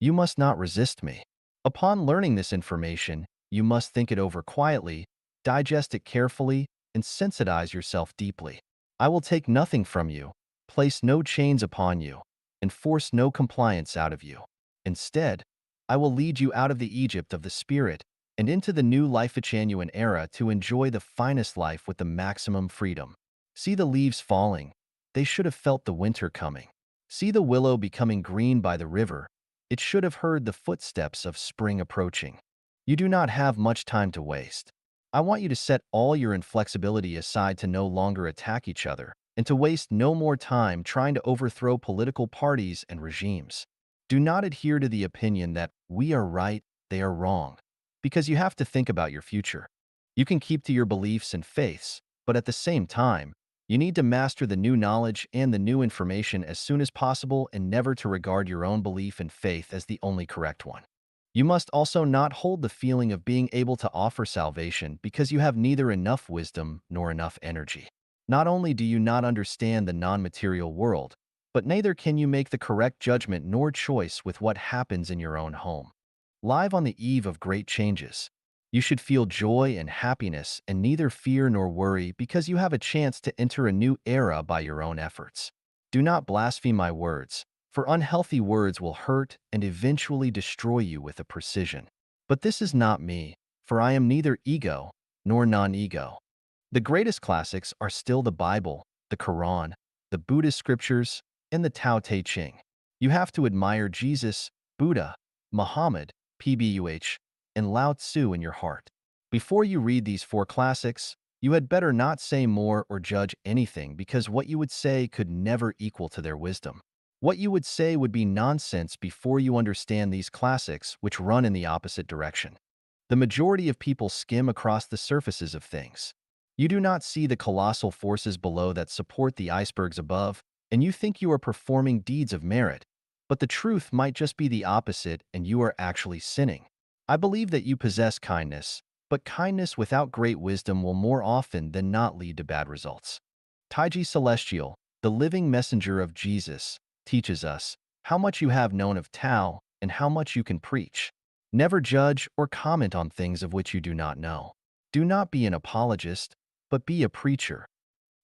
You must not resist me. Upon learning this information, You must think it over quietly, digest it carefully, and sensitize yourself deeply. I will take nothing from you, place no chains upon you, and force no compliance out of you. Instead, I will lead you out of the Egypt of the Spirit and into the new Life-Genuine era to enjoy the finest life with the maximum freedom. See the leaves falling. They should have felt the winter coming. See the willow becoming green by the river. It should have heard the footsteps of spring approaching. You do not have much time to waste. I want you to set all your inflexibility aside to no longer attack each other and to waste no more time trying to overthrow political parties and regimes. Do not adhere to the opinion that we are right, they are wrong, because you have to think about your future. You can keep to your beliefs and faiths, but at the same time, you need to master the new knowledge and the new information as soon as possible and never to regard your own belief and faith as the only correct one. You must also not hold the feeling of being able to offer salvation because you have neither enough wisdom nor enough energy. Not only do you not understand the non-material world, but neither can you make the correct judgment nor choice with what happens in your own home. Live on the eve of great changes, you should feel joy and happiness and neither fear nor worry because you have a chance to enter a new era by your own efforts. Do not blaspheme my words, for unhealthy words will hurt and eventually destroy you with a precision. But this is not me, for I am neither ego nor non-ego. The greatest classics are still the Bible, the Quran, the Buddhist scriptures, and the Tao Te Ching. You have to admire Jesus, Buddha, Muhammad, PBUH, and Lao Tzu in your heart. Before you read these four classics, you had better not say more or judge anything because what you would say could never equal to their wisdom. What you would say would be nonsense before you understand these classics which run in the opposite direction. The majority of people skim across the surfaces of things. You do not see the colossal forces below that support the icebergs above, and you think you are performing deeds of merit, but the truth might just be the opposite and you are actually sinning. I believe that you possess kindness, but kindness without great wisdom will more often than not lead to bad results. Taiji Celestial, the living messenger of Jesus, teaches us how much you have known of Tao and how much you can preach. Never judge or comment on things of which you do not know. Do not be an apologist, but be a preacher.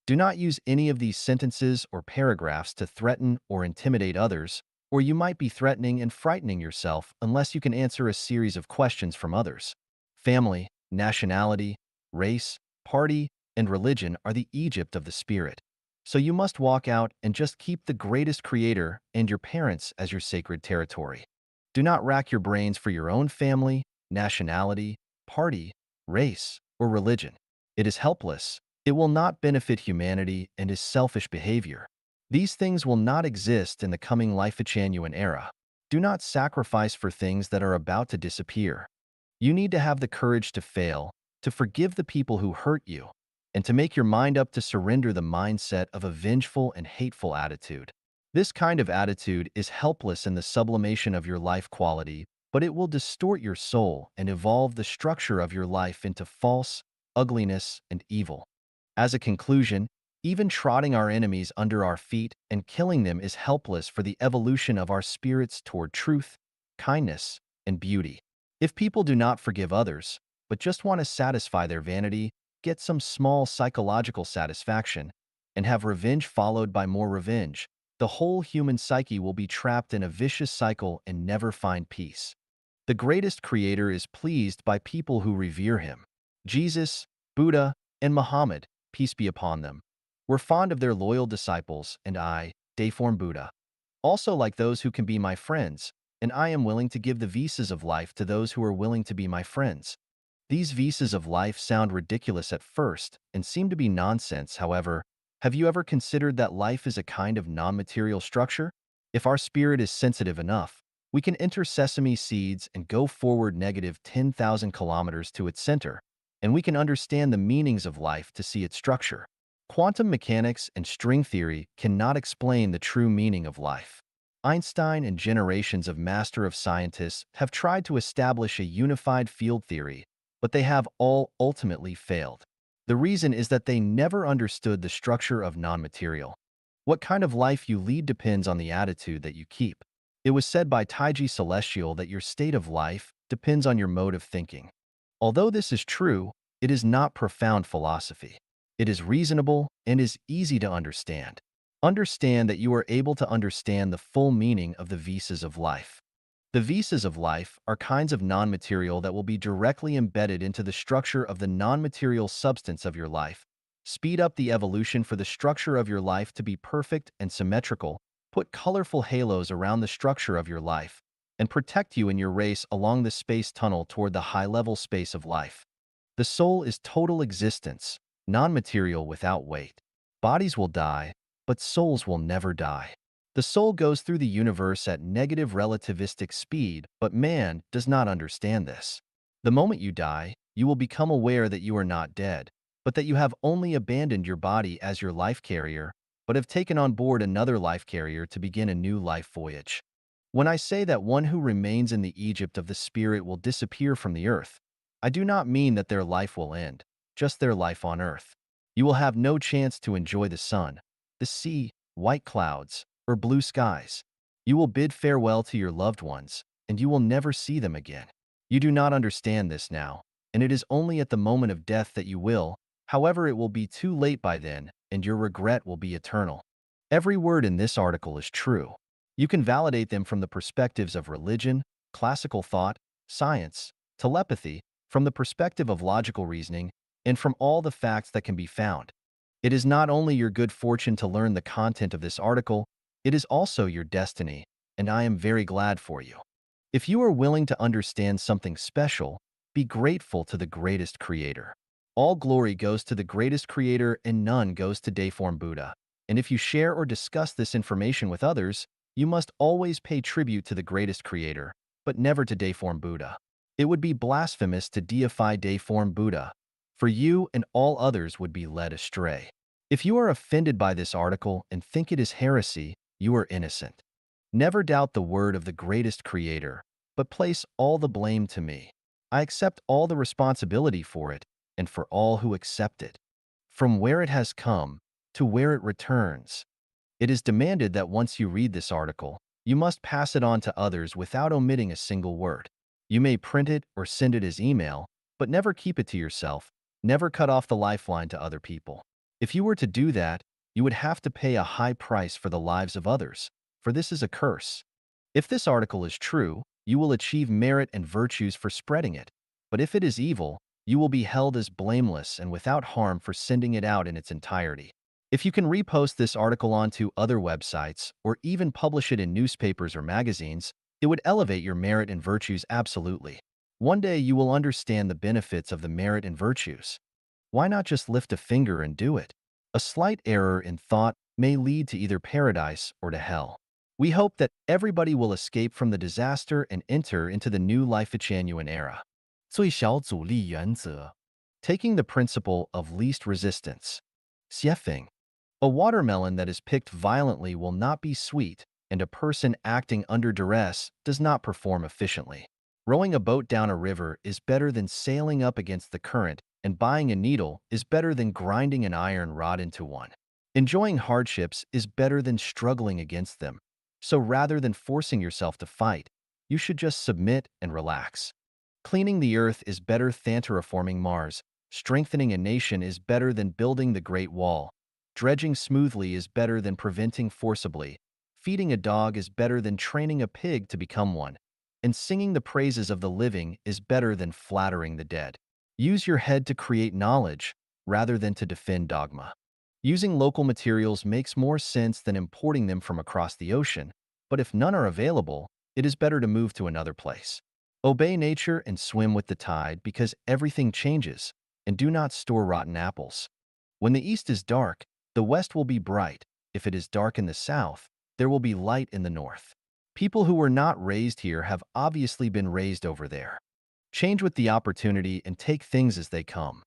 Do not use any of these sentences or paragraphs to threaten or intimidate others, or you might be threatening and frightening yourself unless you can answer a series of questions from others. Family, nationality, race, party, and religion are the Egypt of the spirit. So you must walk out and just keep the greatest creator and your parents as your sacred territory. Do not rack your brains for your own family, nationality, party, race, or religion. It is helpless. It will not benefit humanity and is selfish behavior. These things will not exist in the coming Life-Genuine era. Do not sacrifice for things that are about to disappear. You need to have the courage to fail, to forgive the people who hurt you, and to make your mind up to surrender the mindset of a vengeful and hateful attitude. This kind of attitude is helpless in the sublimation of your life quality, but it will distort your soul and evolve the structure of your life into false, ugliness, and evil. As a conclusion, even trotting our enemies under our feet and killing them is helpless for the evolution of our spirits toward truth, kindness, and beauty. If people do not forgive others, but just want to satisfy their vanity, get some small psychological satisfaction, and have revenge followed by more revenge, the whole human psyche will be trapped in a vicious cycle and never find peace. The greatest creator is pleased by people who revere him. Jesus, Buddha, and Muhammad, peace be upon them, were fond of their loyal disciples, and I, Dayform Buddha, also like those who can be my friends, and I am willing to give the visas of life to those who are willing to be my friends. These visas of life sound ridiculous at first and seem to be nonsense, however. Have you ever considered that life is a kind of non-material structure? If our spirit is sensitive enough, we can enter sesame seeds and go forward negative 10,000 kilometers to its center, and we can understand the meanings of life to see its structure. Quantum mechanics and string theory cannot explain the true meaning of life. Einstein and generations of master of scientists have tried to establish a unified field theory, but they have all ultimately failed. The reason is that they never understood the structure of non-material. What kind of life you lead depends on the attitude that you keep. It was said by Taiji Celestial that your state of life depends on your mode of thinking. Although this is true, it is not profound philosophy. It is reasonable and is easy to understand. Understand that you are able to understand the full meaning of the visas of life. The visas of life are kinds of non-material that will be directly embedded into the structure of the non-material substance of your life, speed up the evolution for the structure of your life to be perfect and symmetrical, put colorful halos around the structure of your life, and protect you in your race along the space tunnel toward the high-level space of life. The soul is total existence, non-material without weight. Bodies will die, but souls will never die. The soul goes through the universe at negative relativistic speed, but man does not understand this. The moment you die, you will become aware that you are not dead, but that you have only abandoned your body as your life carrier, but have taken on board another life carrier to begin a new life voyage. When I say that one who remains in the Egypt of the spirit will disappear from the earth, I do not mean that their life will end, just their life on earth. You will have no chance to enjoy the sun, the sea, white clouds, or blue skies. You will bid farewell to your loved ones, and you will never see them again. You do not understand this now, and it is only at the moment of death that you will, however, it will be too late by then, and your regret will be eternal. Every word in this article is true. You can validate them from the perspectives of religion, classical thought, science, telepathy, from the perspective of logical reasoning, and from all the facts that can be found. It is not only your good fortune to learn the content of this article, it is also your destiny, and I am very glad for you. If you are willing to understand something special, be grateful to the greatest creator. All glory goes to the greatest creator and none goes to Deiform Buddha. And if you share or discuss this information with others, you must always pay tribute to the greatest creator, but never to Deiform Buddha. It would be blasphemous to deify Deiform Buddha, for you and all others would be led astray. If you are offended by this article and think it is heresy, you are innocent. Never doubt the word of the greatest creator, but place all the blame to me. I accept all the responsibility for it and for all who accept it. From where it has come to where it returns. It is demanded that once you read this article, you must pass it on to others without omitting a single word. You may print it or send it as email, but never keep it to yourself. Never cut off the lifeline to other people. If you were to do that, you would have to pay a high price for the lives of others, for this is a curse. If this article is true, you will achieve merit and virtues for spreading it, but if it is evil, you will be held as blameless and without harm for sending it out in its entirety. If you can repost this article onto other websites or even publish it in newspapers or magazines, it would elevate your merit and virtues absolutely. One day you will understand the benefits of the merit and virtues. Why not just lift a finger and do it? A slight error in thought may lead to either paradise or to hell. We hope that everybody will escape from the disaster and enter into the new Life-Genuine era. 最小阻力原则 Taking the principle of least resistance. Xiefeng. A watermelon that is picked violently will not be sweet, and a person acting under duress does not perform efficiently. Rowing a boat down a river is better than sailing up against the current, and buying a needle is better than grinding an iron rod into one. Enjoying hardships is better than struggling against them. So rather than forcing yourself to fight, you should just submit and relax. Cleaning the earth is better than terraforming Mars. Strengthening a nation is better than building the Great Wall. Dredging smoothly is better than preventing forcibly. Feeding a dog is better than training a pig to become one. And singing the praises of the living is better than flattering the dead. Use your head to create knowledge, rather than to defend dogma. Using local materials makes more sense than importing them from across the ocean, but if none are available, it is better to move to another place. Obey nature and swim with the tide because everything changes, and do not store rotten apples. When the east is dark, the west will be bright. If it is dark in the south, there will be light in the north. People who were not raised here have obviously been raised over there. Change with the opportunity and take things as they come.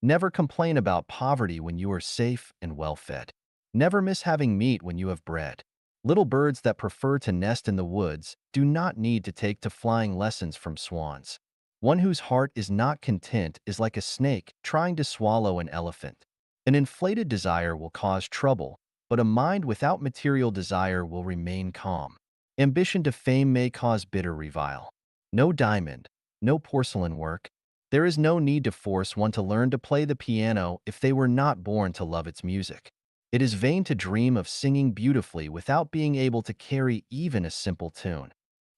Never complain about poverty when you are safe and well-fed. Never miss having meat when you have bread. Little birds that prefer to nest in the woods do not need to take to flying lessons from swans. One whose heart is not content is like a snake trying to swallow an elephant. An inflated desire will cause trouble, but a mind without material desire will remain calm. Ambition to fame may cause bitter revile. No diamond, no porcelain work, There is no need to force one to learn to play the piano if they were not born to love its music. It is vain to dream of singing beautifully without being able to carry even a simple tune.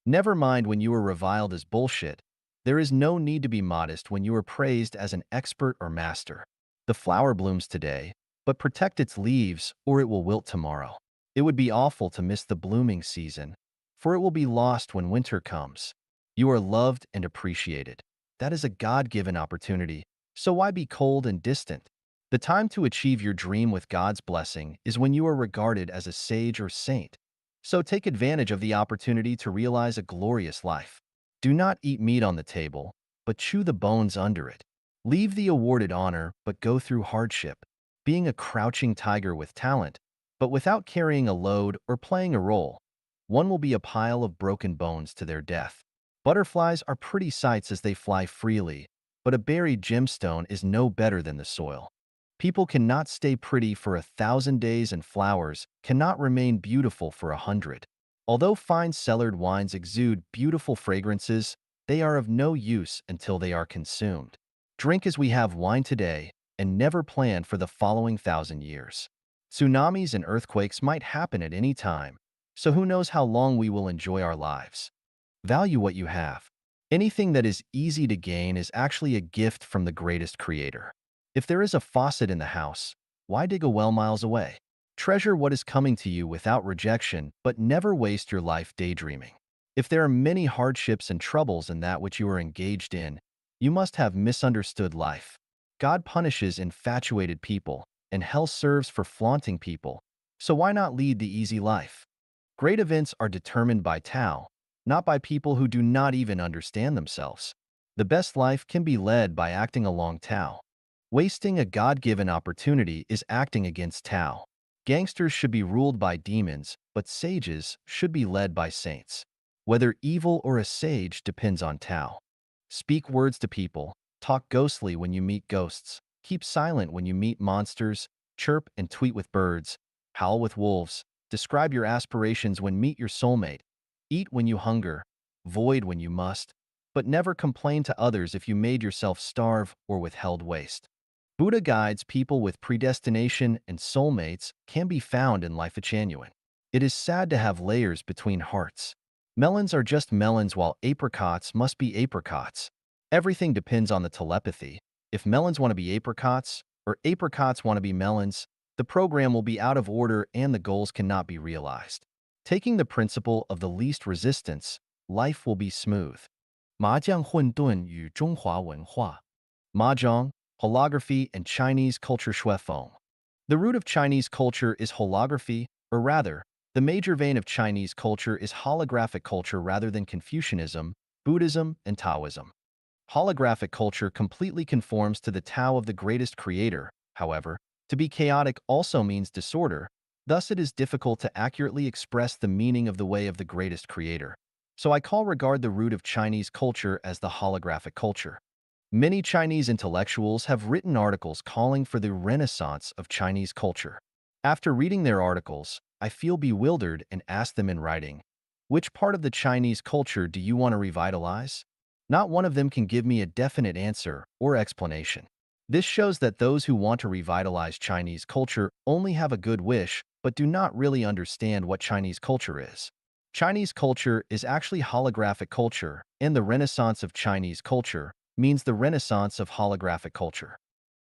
Never mind when you are reviled as bullshit. There is no need to be modest when you are praised as an expert or master. The flower blooms today, but protect its leaves or it will wilt tomorrow. It would be awful to miss the blooming season, for it will be lost when winter comes. You are loved and appreciated. That is a God-given opportunity, so why be cold and distant? The time to achieve your dream with God's blessing is when you are regarded as a sage or saint. So take advantage of the opportunity to realize a glorious life. Do not eat meat on the table, but chew the bones under it. Leave the awarded honor, but go through hardship. Being a crouching tiger with talent, but without carrying a load or playing a role, one will be a pile of broken bones to their death. Butterflies are pretty sights as they fly freely, but a buried gemstone is no better than the soil. People cannot stay pretty for 1,000 days and flowers cannot remain beautiful for 100. Although fine cellared wines exude beautiful fragrances, they are of no use until they are consumed. Drink as we have wine today and never plan for the following 1,000 years. Tsunamis and earthquakes might happen at any time, so who knows how long we will enjoy our lives. Value what you have. Anything that is easy to gain is actually a gift from the greatest creator. If there is a faucet in the house, why dig a well miles away? Treasure what is coming to you without rejection, but never waste your life daydreaming. If there are many hardships and troubles in that which you are engaged in, you must have misunderstood life. God punishes infatuated people, and hell serves for flaunting people. So why not lead the easy life? Great events are determined by Tao, not by people who do not even understand themselves. The best life can be led by acting along Tao. Wasting a God-given opportunity is acting against Tao. Gangsters should be ruled by demons, but sages should be led by saints. Whether evil or a sage depends on Tao. Speak words to people, talk ghostly when you meet ghosts, keep silent when you meet monsters, chirp and tweet with birds, howl with wolves, describe your aspirations when meet your soulmate, eat when you hunger, void when you must, but never complain to others if you made yourself starve or withheld waste. Buddha guides people with predestination and soulmates can be found in Life Genuine. It is sad to have layers between hearts. Melons are just melons while apricots must be apricots. Everything depends on the telepathy. If melons want to be apricots, or apricots want to be melons, the program will be out of order and the goals cannot be realized. Taking the principle of the least resistance, life will be smooth. 麻将混沌与中华文化 Mahjong, holography, and Chinese culture shuifeng. The root of Chinese culture is holography, or rather, the major vein of Chinese culture is holographic culture rather than Confucianism, Buddhism, and Taoism. Holographic culture completely conforms to the Tao of the greatest creator. However, to be chaotic also means disorder, thus it is difficult to accurately express the meaning of the way of the greatest creator. So I regard the root of Chinese culture as the holographic culture. Many Chinese intellectuals have written articles calling for the renaissance of Chinese culture. After reading their articles, I feel bewildered and ask them in writing, which part of the Chinese culture do you want to revitalize? Not one of them can give me a definite answer or explanation. This shows that those who want to revitalize Chinese culture only have a good wish, but do not really understand what Chinese culture is. Chinese culture is actually holographic culture, and the renaissance of Chinese culture means the renaissance of holographic culture.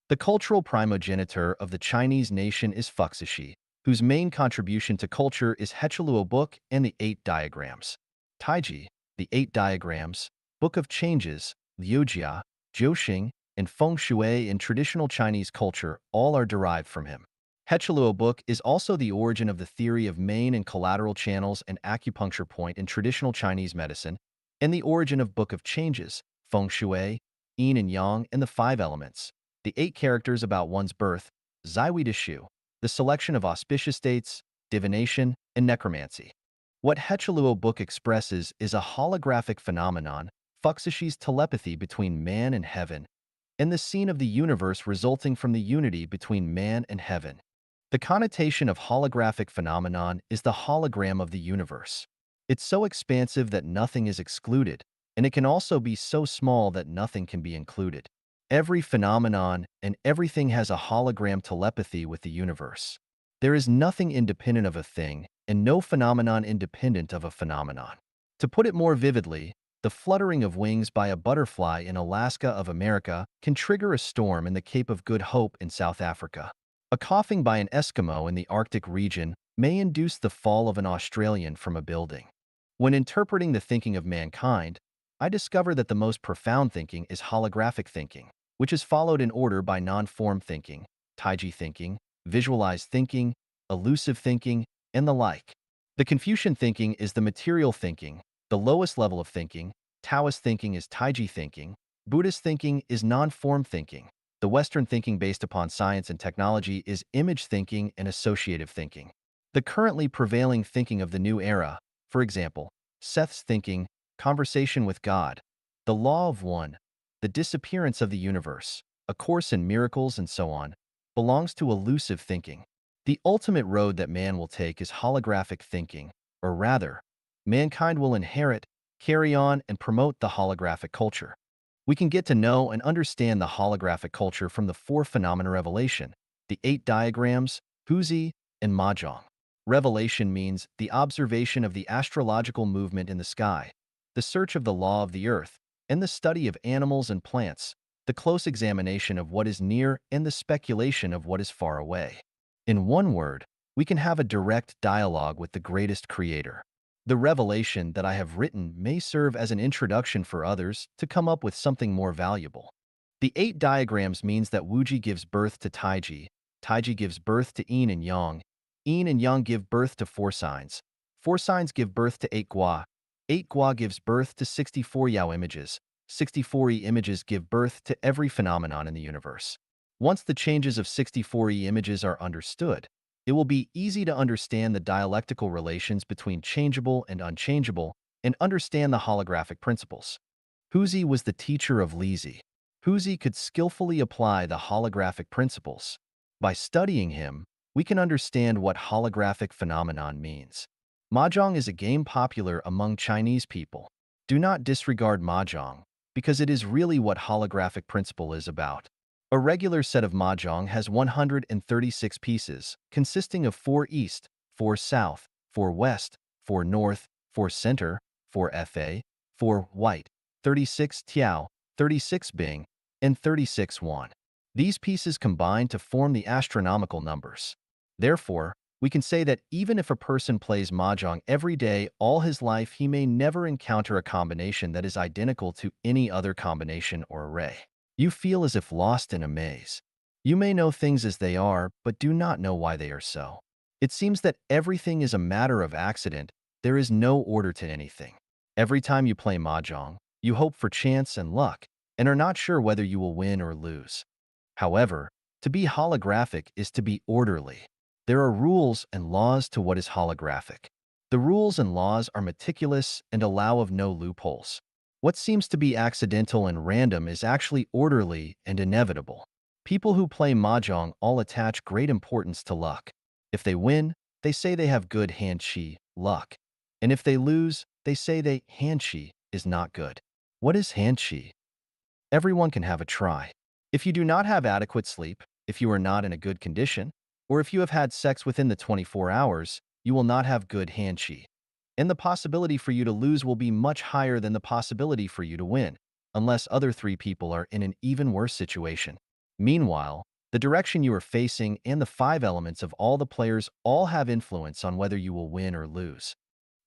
The cultural primogenitor of the Chinese nation is Fuxishi, whose main contribution to culture is Hechaluo Book and the Eight Diagrams. Taiji, the Eight Diagrams, Book of Changes, Liujia, Jiuxing, and Feng Shui in traditional Chinese culture all are derived from him. Hechaluo Book is also the origin of the theory of main and collateral channels and acupuncture point in traditional Chinese medicine, and the origin of Book of Changes, Feng Shui, Yin and Yang, and the Five Elements, the 8 characters about one's birth, Zaiwei de Shu, the selection of auspicious dates, divination, and necromancy. What Hechaluo Book expresses is a holographic phenomenon, Fuxishi's telepathy between man and heaven, and the scene of the universe resulting from the unity between man and heaven. The connotation of holographic phenomenon is the hologram of the universe. It's so expansive that nothing is excluded, and it can also be so small that nothing can be included. Every phenomenon and everything has a hologram telepathy with the universe. There is nothing independent of a thing, and no phenomenon independent of a phenomenon. To put it more vividly, the fluttering of wings by a butterfly in Alaska of America can trigger a storm in the Cape of Good Hope in South Africa. A coughing by an Eskimo in the Arctic region may induce the fall of an Australian from a building. When interpreting the thinking of mankind, I discover that the most profound thinking is holographic thinking, which is followed in order by non-form thinking, Taiji thinking, visualized thinking, elusive thinking, and the like. The Confucian thinking is the material thinking, the lowest level of thinking. Taoist thinking is Taiji thinking. Buddhist thinking is non-form thinking. The Western thinking based upon science and technology is image thinking and associative thinking. The currently prevailing thinking of the new era, for example, Seth's thinking, conversation with God, the law of one, the disappearance of the universe, A Course in Miracles, and so on, belongs to elusive thinking. The ultimate road that man will take is holographic thinking, or rather, mankind will inherit, carry on, and promote the holographic culture. We can get to know and understand the holographic culture from the four phenomena revelation, the 8 diagrams, Huzi, and Mahjong. Revelation means the observation of the astrological movement in the sky, the search of the law of the earth, and the study of animals and plants, the close examination of what is near and the speculation of what is far away. In one word, we can have a direct dialogue with the greatest creator. The revelation that I have written may serve as an introduction for others to come up with something more valuable. The 8 diagrams means that Wuji gives birth to Taiji, Taiji gives birth to Yin and Yang give birth to 4 signs, 4 signs give birth to 8 Gua gives birth to 64 Yao images, 64 Yi images give birth to every phenomenon in the universe. Once the changes of 64 Yi images are understood, it will be easy to understand the dialectical relations between changeable and unchangeable and understand the holographic principles. Huzi was the teacher of Lizi. Huzi could skillfully apply the holographic principles. By studying him, we can understand what holographic phenomenon means. Mahjong is a game popular among Chinese people. Do not disregard Mahjong, because it is really what holographic principle is about. A regular set of Mahjong has 136 pieces, consisting of 4 east, 4 south, 4 west, 4 north, 4 center, 4 fa, 4 white, 36 tiao, 36 bing, and 36 yuan. These pieces combine to form the astronomical numbers. Therefore, we can say that even if a person plays Mahjong every day all his life, he may never encounter a combination that is identical to any other combination or array. You feel as if lost in a maze. You may know things as they are, but do not know why they are so. It seems that everything is a matter of accident. There is no order to anything. Every time you play Mahjong, you hope for chance and luck, and are not sure whether you will win or lose. However, to be holographic is to be orderly. There are rules and laws to what is holographic. The rules and laws are meticulous and allow of no loopholes. What seems to be accidental and random is actually orderly and inevitable. People who play Mahjong all attach great importance to luck. If they win, they say they have good hand chi, luck. And if they lose, they say they hand chi is not good. What is hand chi? Everyone can have a try. If you do not have adequate sleep, if you are not in a good condition, or if you have had sex within the 24 hours, you will not have good hand chi. And the possibility for you to lose will be much higher than the possibility for you to win, unless other 3 people are in an even worse situation. Meanwhile, the direction you are facing and the 5 elements of all the players all have influence on whether you will win or lose.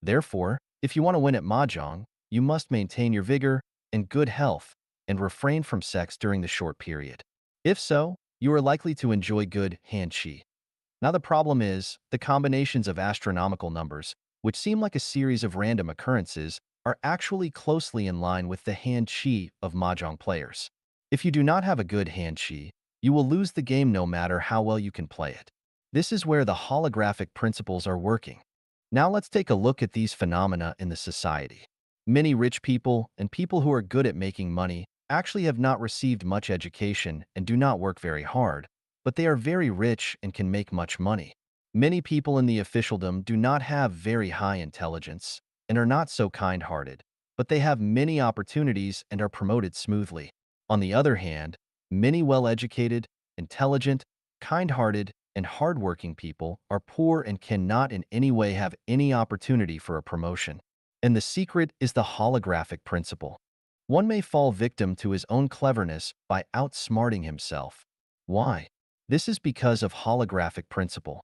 Therefore, if you want to win at Mahjong, you must maintain your vigor and good health and refrain from sex during the short period. If so, you are likely to enjoy good hand chi. Now the problem is, the combinations of astronomical numbers, which seem like a series of random occurrences, are actually closely in line with the hand chi of Mahjong players. If you do not have a good hand chi, you will lose the game no matter how well you can play it. This is where the holographic principles are working. Now let's take a look at these phenomena in the society. Many rich people and people who are good at making money actually have not received much education and do not work very hard, but they are very rich and can make much money. Many people in the officialdom do not have very high intelligence and are not so kind-hearted, but they have many opportunities and are promoted smoothly. On the other hand, many well-educated, intelligent, kind-hearted, and hardworking people are poor and cannot in any way have any opportunity for a promotion. And the secret is the holographic principle. One may fall victim to his own cleverness by outsmarting himself. Why? This is because of holographic principle.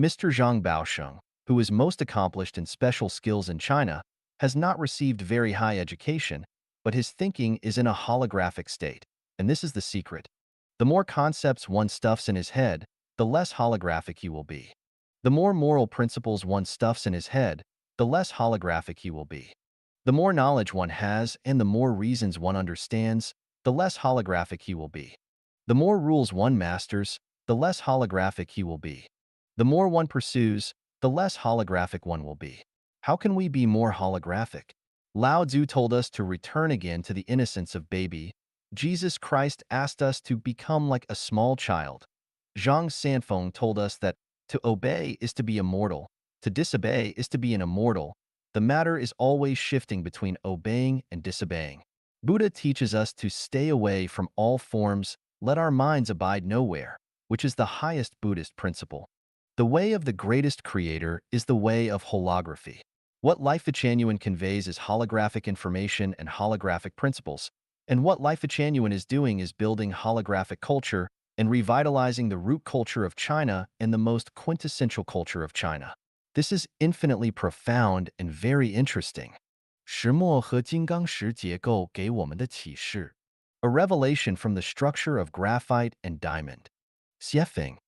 Mr. Zhang Baosheng, who is most accomplished in special skills in China, has not received very high education, but his thinking is in a holographic state, and this is the secret. The more concepts one stuffs in his head, the less holographic he will be. The more moral principles one stuffs in his head, the less holographic he will be. The more knowledge one has and the more reasons one understands, the less holographic he will be. The more rules one masters, the less holographic he will be. The more one pursues, the less holographic one will be. How can we be more holographic? Lao Tzu told us to return again to the innocence of baby. Jesus Christ asked us to become like a small child. Zhang Sanfeng told us that to obey is to be immortal, to disobey is to be an immortal. The matter is always shifting between obeying and disobeying. Buddha teaches us to stay away from all forms, let our minds abide nowhere, which is the highest Buddhist principle. The way of the greatest creator is the way of holography. What Life Genuine conveys is holographic information and holographic principles, and what Life Genuine is doing is building holographic culture and revitalizing the root culture of China and the most quintessential culture of China. This is infinitely profound and very interesting. 石墨和金刚石结构给我们的启示。A revelation from the structure of graphite and diamond. Xiefeng.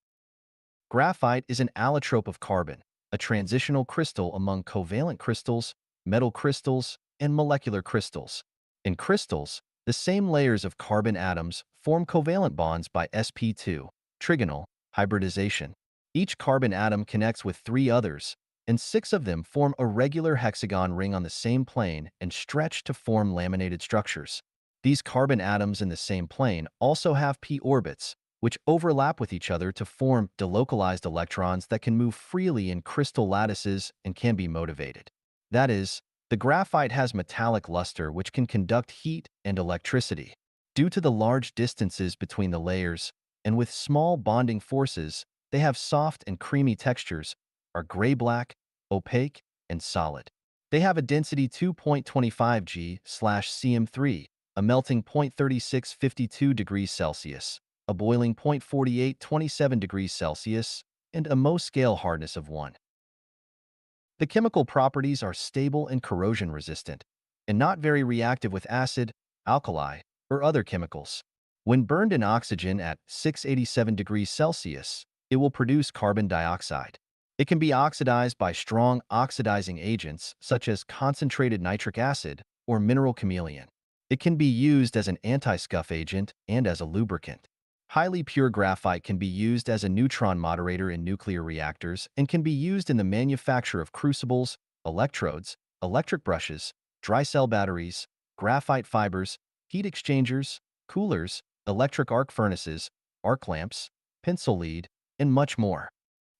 Graphite is an allotrope of carbon, a transitional crystal among covalent crystals, metal crystals, and molecular crystals. In crystals, the same layers of carbon atoms form covalent bonds by sp2, trigonal, hybridization. Each carbon atom connects with 3 others, and 6 of them form a regular hexagon ring on the same plane and stretch to form laminated structures. These carbon atoms in the same plane also have p orbits, which overlap with each other to form delocalized electrons that can move freely in crystal lattices and can be motivated. That is, the graphite has metallic luster which can conduct heat and electricity. Due to the large distances between the layers, and with small bonding forces, they have soft and creamy textures, are gray-black, opaque, and solid. They have a density 2.25 G/cm3, a melting 0.3652 degrees Celsius, a boiling 0.4827 degrees Celsius, and a Mohs scale hardness of 1. The chemical properties are stable and corrosion-resistant, and not very reactive with acid, alkali, or other chemicals. When burned in oxygen at 687 degrees Celsius, it will produce carbon dioxide. It can be oxidized by strong oxidizing agents such as concentrated nitric acid or mineral chameleon. It can be used as an anti-scuff agent and as a lubricant. Highly pure graphite can be used as a neutron moderator in nuclear reactors and can be used in the manufacture of crucibles, electrodes, electric brushes, dry cell batteries, graphite fibers, heat exchangers, coolers, electric arc furnaces, arc lamps, pencil lead, and much more.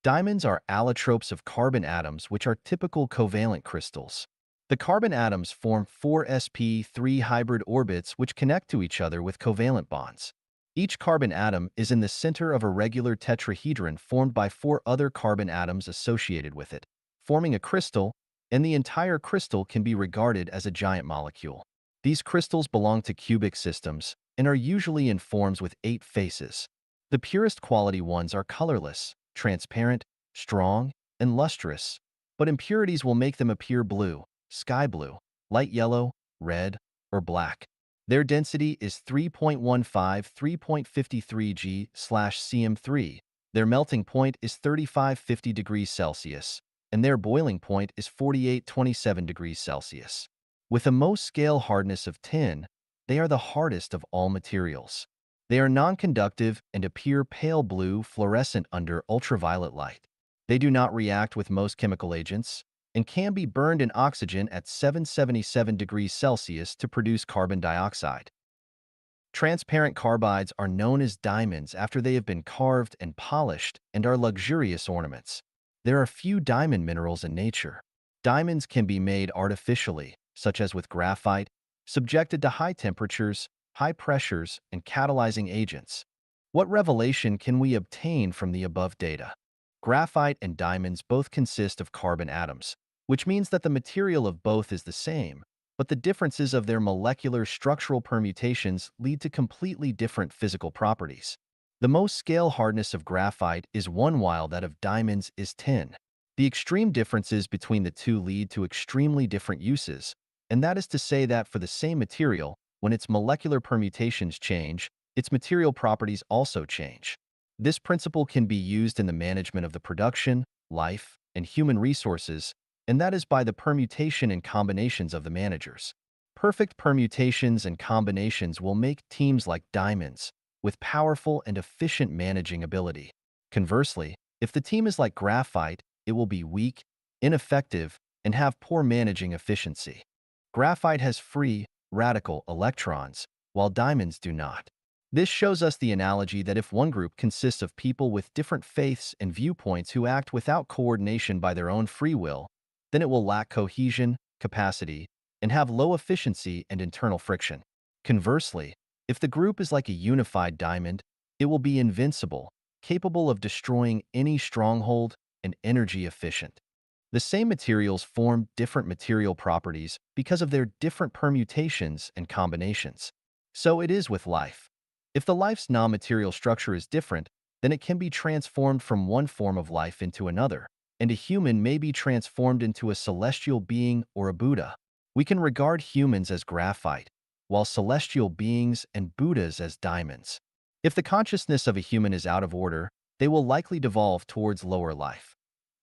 Diamonds are allotropes of carbon atoms which are typical covalent crystals. The carbon atoms form 4 sp3 hybrid orbits which connect to each other with covalent bonds. Each carbon atom is in the center of a regular tetrahedron formed by 4 other carbon atoms associated with it, forming a crystal, and the entire crystal can be regarded as a giant molecule. These crystals belong to cubic systems and are usually in forms with 8 faces. The purest quality ones are colorless, transparent, strong, and lustrous, but impurities will make them appear blue, sky blue, light yellow, red, or black. Their density is 3.15-3.53 G/cm3. Their melting point is 3550 degrees Celsius, and their boiling point is 4827 degrees Celsius. With a Mohs scale hardness of 10, they are the hardest of all materials. They are non-conductive and appear pale blue fluorescent under ultraviolet light. They do not react with most chemical agents and can be burned in oxygen at 777 degrees Celsius to produce carbon dioxide. Transparent carbides are known as diamonds after they have been carved and polished and are luxurious ornaments. There are few diamond minerals in nature. Diamonds can be made artificially, such as with graphite, subjected to high temperatures, high pressures, and catalyzing agents. What revelation can we obtain from the above data? Graphite and diamonds both consist of carbon atoms, which means that the material of both is the same, but the differences of their molecular structural permutations lead to completely different physical properties. The most scale hardness of graphite is 1 while that of diamonds is 10. The extreme differences between the two lead to extremely different uses, and that is to say that for the same material, when its molecular permutations change, its material properties also change. This principle can be used in the management of the production, life, and human resources, and that is by the permutation and combinations of the managers. Perfect permutations and combinations will make teams like diamonds, with powerful and efficient managing ability. Conversely, if the team is like graphite, it will be weak, ineffective, and have poor managing efficiency. Graphite has free, radical electrons, while diamonds do not. This shows us the analogy that if one group consists of people with different faiths and viewpoints who act without coordination by their own free will, then it will lack cohesion, capacity, and have low efficiency and internal friction. Conversely, if the group is like a unified diamond, it will be invincible, capable of destroying any stronghold, and energy efficient. The same materials form different material properties because of their different permutations and combinations. So it is with life. If the life's non-material structure is different, then it can be transformed from one form of life into another, and a human may be transformed into a celestial being or a Buddha. We can regard humans as graphite, while celestial beings and Buddhas as diamonds. If the consciousness of a human is out of order, they will likely devolve towards lower life.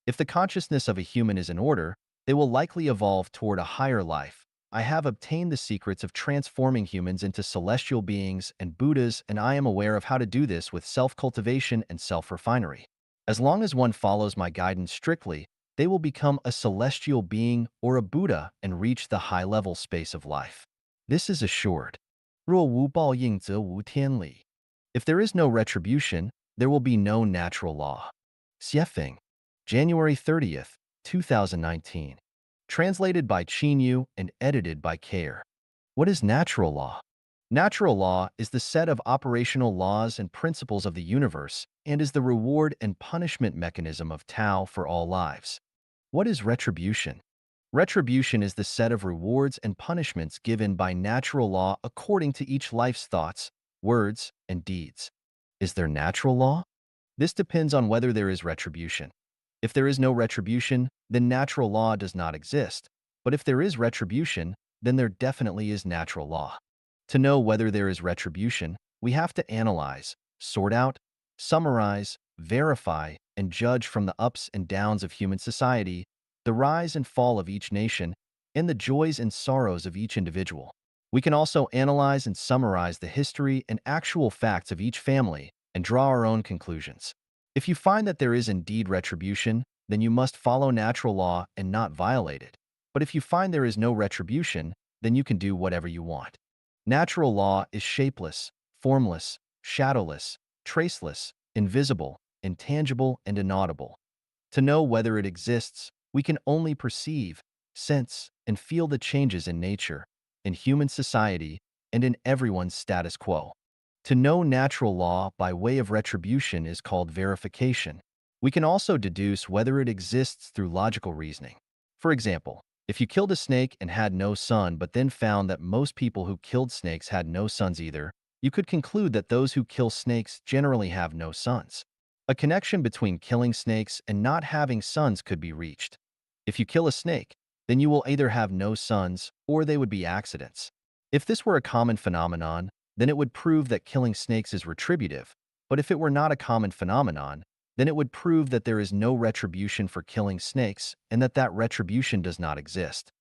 If the consciousness of a human is in order, they will likely evolve toward a higher life. I have obtained the secrets of transforming humans into celestial beings and Buddhas, and I am aware of how to do this with self-cultivation and self-refinery. As long as one follows my guidance strictly, they will become a celestial being or a Buddha and reach the high-level space of life. This is assured. 若无报应则无天理. If there is no retribution, there will be no natural law. Xiefeng, January 30th, 2019. Translated by Qinyu and edited by Kair. What is natural law? Natural law is the set of operational laws and principles of the universe and is the reward and punishment mechanism of Tao for all lives. What is retribution? Retribution is the set of rewards and punishments given by natural law according to each life's thoughts, words, and deeds. Is there natural law? This depends on whether there is retribution. If there is no retribution, then natural law does not exist. But if there is retribution, then there definitely is natural law. To know whether there is retribution, we have to analyze, sort out, summarize, verify, and judge from the ups and downs of human society, the rise and fall of each nation, and the joys and sorrows of each individual. We can also analyze and summarize the history and actual facts of each family and draw our own conclusions. If you find that there is indeed retribution, then you must follow natural law and not violate it. But if you find there is no retribution, then you can do whatever you want. Natural law is shapeless, formless, shadowless, traceless, invisible, intangible, and inaudible. To know whether it exists, we can only perceive, sense, and feel the changes in nature, in human society, and in everyone's status quo. To know natural law by way of retribution is called verification. We can also deduce whether it exists through logical reasoning. For example, if you killed a snake and had no son but then found that most people who killed snakes had no sons either, you could conclude that those who kill snakes generally have no sons. A connection between killing snakes and not having sons could be reached. If you kill a snake, then you will either have no sons or they would be accidents. If this were a common phenomenon, then it would prove that killing snakes is retributive, but if it were not a common phenomenon, then it would prove that there is no retribution for killing snakes and that retribution does not exist.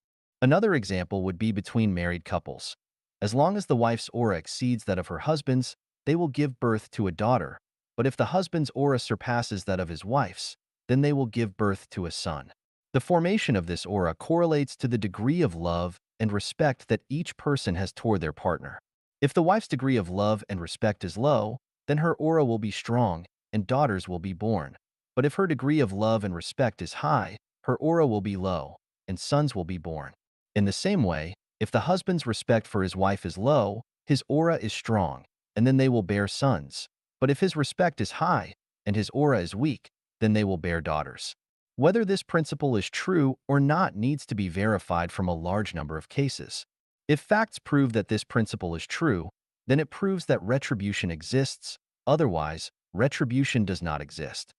Another example would be between married couples. As long as the wife's aura exceeds that of her husband's, they will give birth to a daughter, but if the husband's aura surpasses that of his wife's, then they will give birth to a son. The formation of this aura correlates to the degree of love and respect that each person has toward their partner. If the wife's degree of love and respect is low, then her aura will be strong and daughters will be born. But if her degree of love and respect is high, her aura will be low and sons will be born. In the same way, if the husband's respect for his wife is low, his aura is strong, and then they will bear sons. But if his respect is high and his aura is weak, then they will bear daughters. Whether this principle is true or not needs to be verified from a large number of cases. If facts prove that this principle is true, then it proves that retribution exists. Otherwise, retribution does not exist.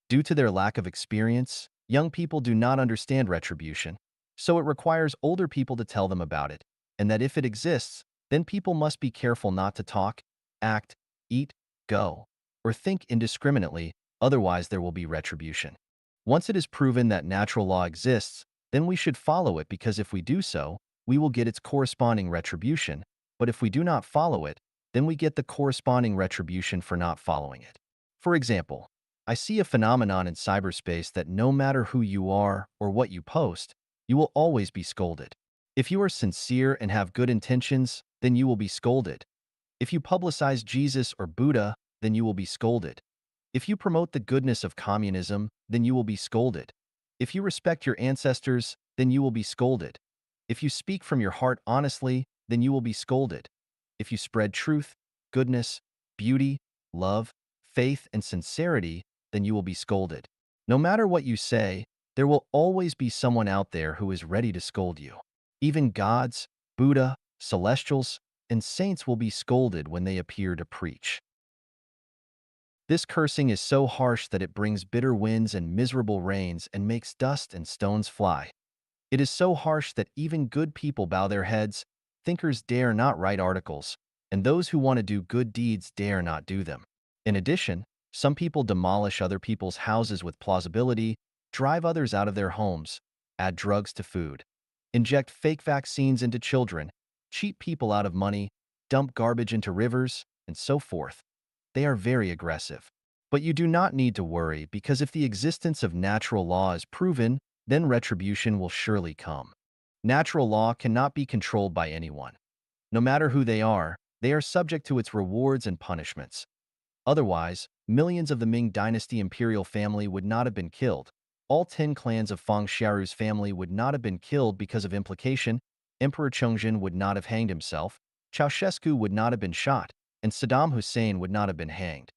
Due to their lack of experience, young people do not understand retribution, so it requires older people to tell them about it, and that if it exists, then people must be careful not to talk, act, eat, go, or think indiscriminately, otherwise there will be retribution. Once it is proven that natural law exists, then we should follow it because if we do so, we will get its corresponding retribution, but if we do not follow it, then we get the corresponding retribution for not following it. For example, I see a phenomenon in cyberspace that no matter who you are or what you post, you will always be scolded. If you are sincere and have good intentions, then you will be scolded. If you publicize Jesus or Buddha, then you will be scolded. If you promote the goodness of communism, then you will be scolded. If you respect your ancestors, then you will be scolded. If you speak from your heart honestly, then you will be scolded. If you spread truth, goodness, beauty, love, faith, and sincerity, then you will be scolded. No matter what you say, there will always be someone out there who is ready to scold you. Even gods, Buddha, celestials, and saints will be scolded when they appear to preach. This cursing is so harsh that it brings bitter winds and miserable rains and makes dust and stones fly. It is so harsh that even good people bow their heads, thinkers dare not write articles, and those who want to do good deeds dare not do them. In addition, some people demolish other people's houses with plausibility, drive others out of their homes, add drugs to food, inject fake vaccines into children, cheat people out of money, dump garbage into rivers, and so forth. They are very aggressive. But you do not need to worry because if the existence of natural law is proven, then retribution will surely come. Natural law cannot be controlled by anyone. No matter who they are subject to its rewards and punishments. Otherwise, millions of the Ming Dynasty imperial family would not have been killed. All 10 clans of Feng Xiaoru's family would not have been killed because of implication. Emperor Chongzhen would not have hanged himself. Ceausescu would not have been shot, and Saddam Hussein would not have been hanged.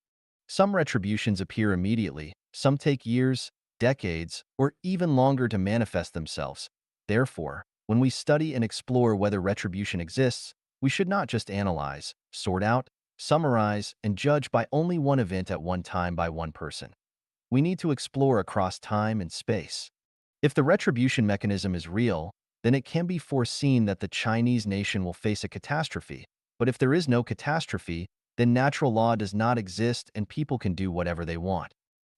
Some retributions appear immediately, some take years, decades, or even longer to manifest themselves. Therefore, when we study and explore whether retribution exists, we should not just analyze, sort out, summarize, and judge by only one event at one time by one person. We need to explore across time and space. If the retribution mechanism is real, then it can be foreseen that the Chinese nation will face a catastrophe. But if there is no catastrophe, then natural law does not exist and people can do whatever they want.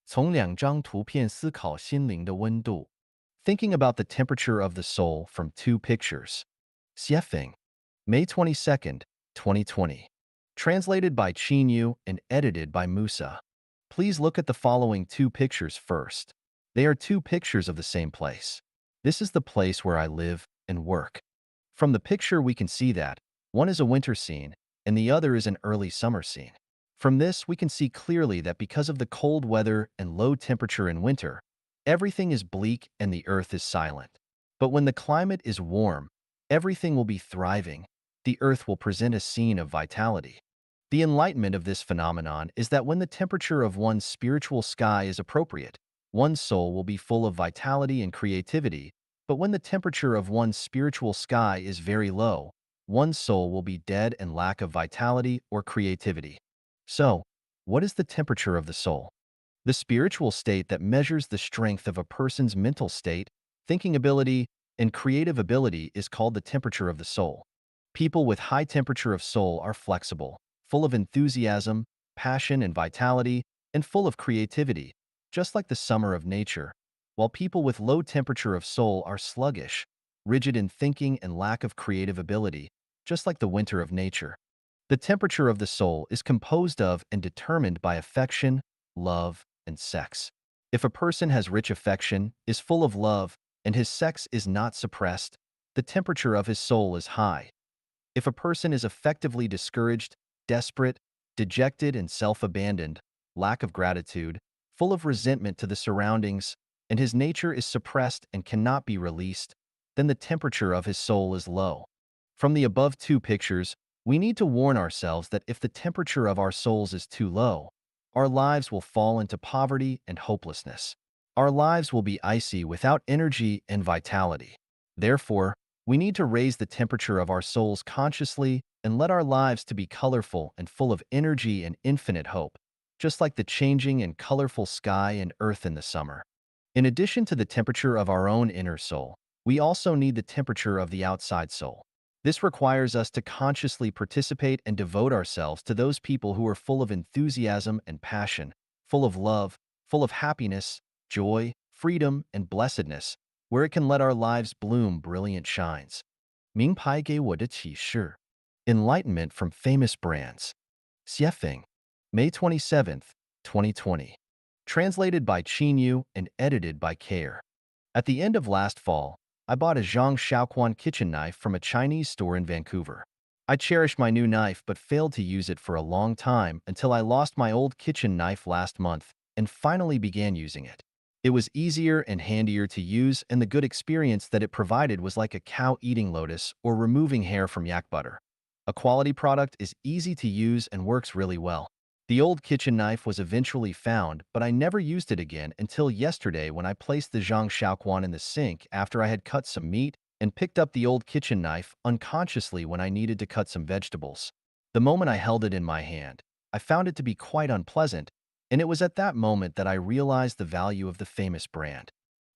从两张图片思考心灵的温度。Thinking about the temperature of the soul from 2 pictures. Xiefeng, May 22nd, 2020. Translated by Qin Yu and edited by Musa. Please look at the following 2 pictures first. They are 2 pictures of the same place. This is the place where I live and work. From the picture we can see that one is a winter scene and the other is an early summer scene. From this, we can see clearly that because of the cold weather and low temperature in winter, everything is bleak and the earth is silent. But when the climate is warm, everything will be thriving. The earth will present a scene of vitality. The enlightenment of this phenomenon is that when the temperature of one's spiritual sky is appropriate, one's soul will be full of vitality and creativity, but when the temperature of one's spiritual sky is very low, one's soul will be dead and lack of vitality or creativity. So, what is the temperature of the soul? The spiritual state that measures the strength of a person's mental state, thinking ability, and creative ability is called the temperature of the soul. People with high temperature of soul are flexible, full of enthusiasm, passion, and vitality, and full of creativity, just like the summer of nature, while people with low temperature of soul are sluggish, rigid in thinking and lack of creative ability, just like the winter of nature. The temperature of the soul is composed of and determined by affection, love, and sex. If a person has rich affection, is full of love, and his sex is not suppressed, the temperature of his soul is high. If a person is effectively discouraged, desperate, dejected, and self-abandoned, lack of gratitude, full of resentment to the surroundings, and his nature is suppressed and cannot be released, then the temperature of his soul is low. From the above two pictures, we need to warn ourselves that if the temperature of our souls is too low, our lives will fall into poverty and hopelessness. Our lives will be icy without energy and vitality. Therefore, we need to raise the temperature of our souls consciously and let our lives to be colorful and full of energy and infinite hope, just like the changing and colorful sky and earth in the summer. In addition to the temperature of our own inner soul, we also need the temperature of the outside soul. This requires us to consciously participate and devote ourselves to those people who are full of enthusiasm and passion, full of love, full of happiness, joy, freedom, and blessedness, where it can let our lives bloom brilliant shines. 名牌给我的启示 Enlightenment from Famous Brands. Xiefeng, May 27, 2020. Translated by Qin Yu and edited by Care. At the end of last fall, I bought a Zhang Shaoquan kitchen knife from a Chinese store in Vancouver. I cherished my new knife but failed to use it for a long time until I lost my old kitchen knife last month and finally began using it. It was easier and handier to use, and the good experience that it provided was like a cow eating lotus or removing hair from yak butter. A quality product is easy to use and works really well. The old kitchen knife was eventually found, but I never used it again until yesterday when I placed the Zhang Shaoquan in the sink after I had cut some meat and picked up the old kitchen knife unconsciously when I needed to cut some vegetables. The moment I held it in my hand, I found it to be quite unpleasant, and it was at that moment that I realized the value of the famous brand.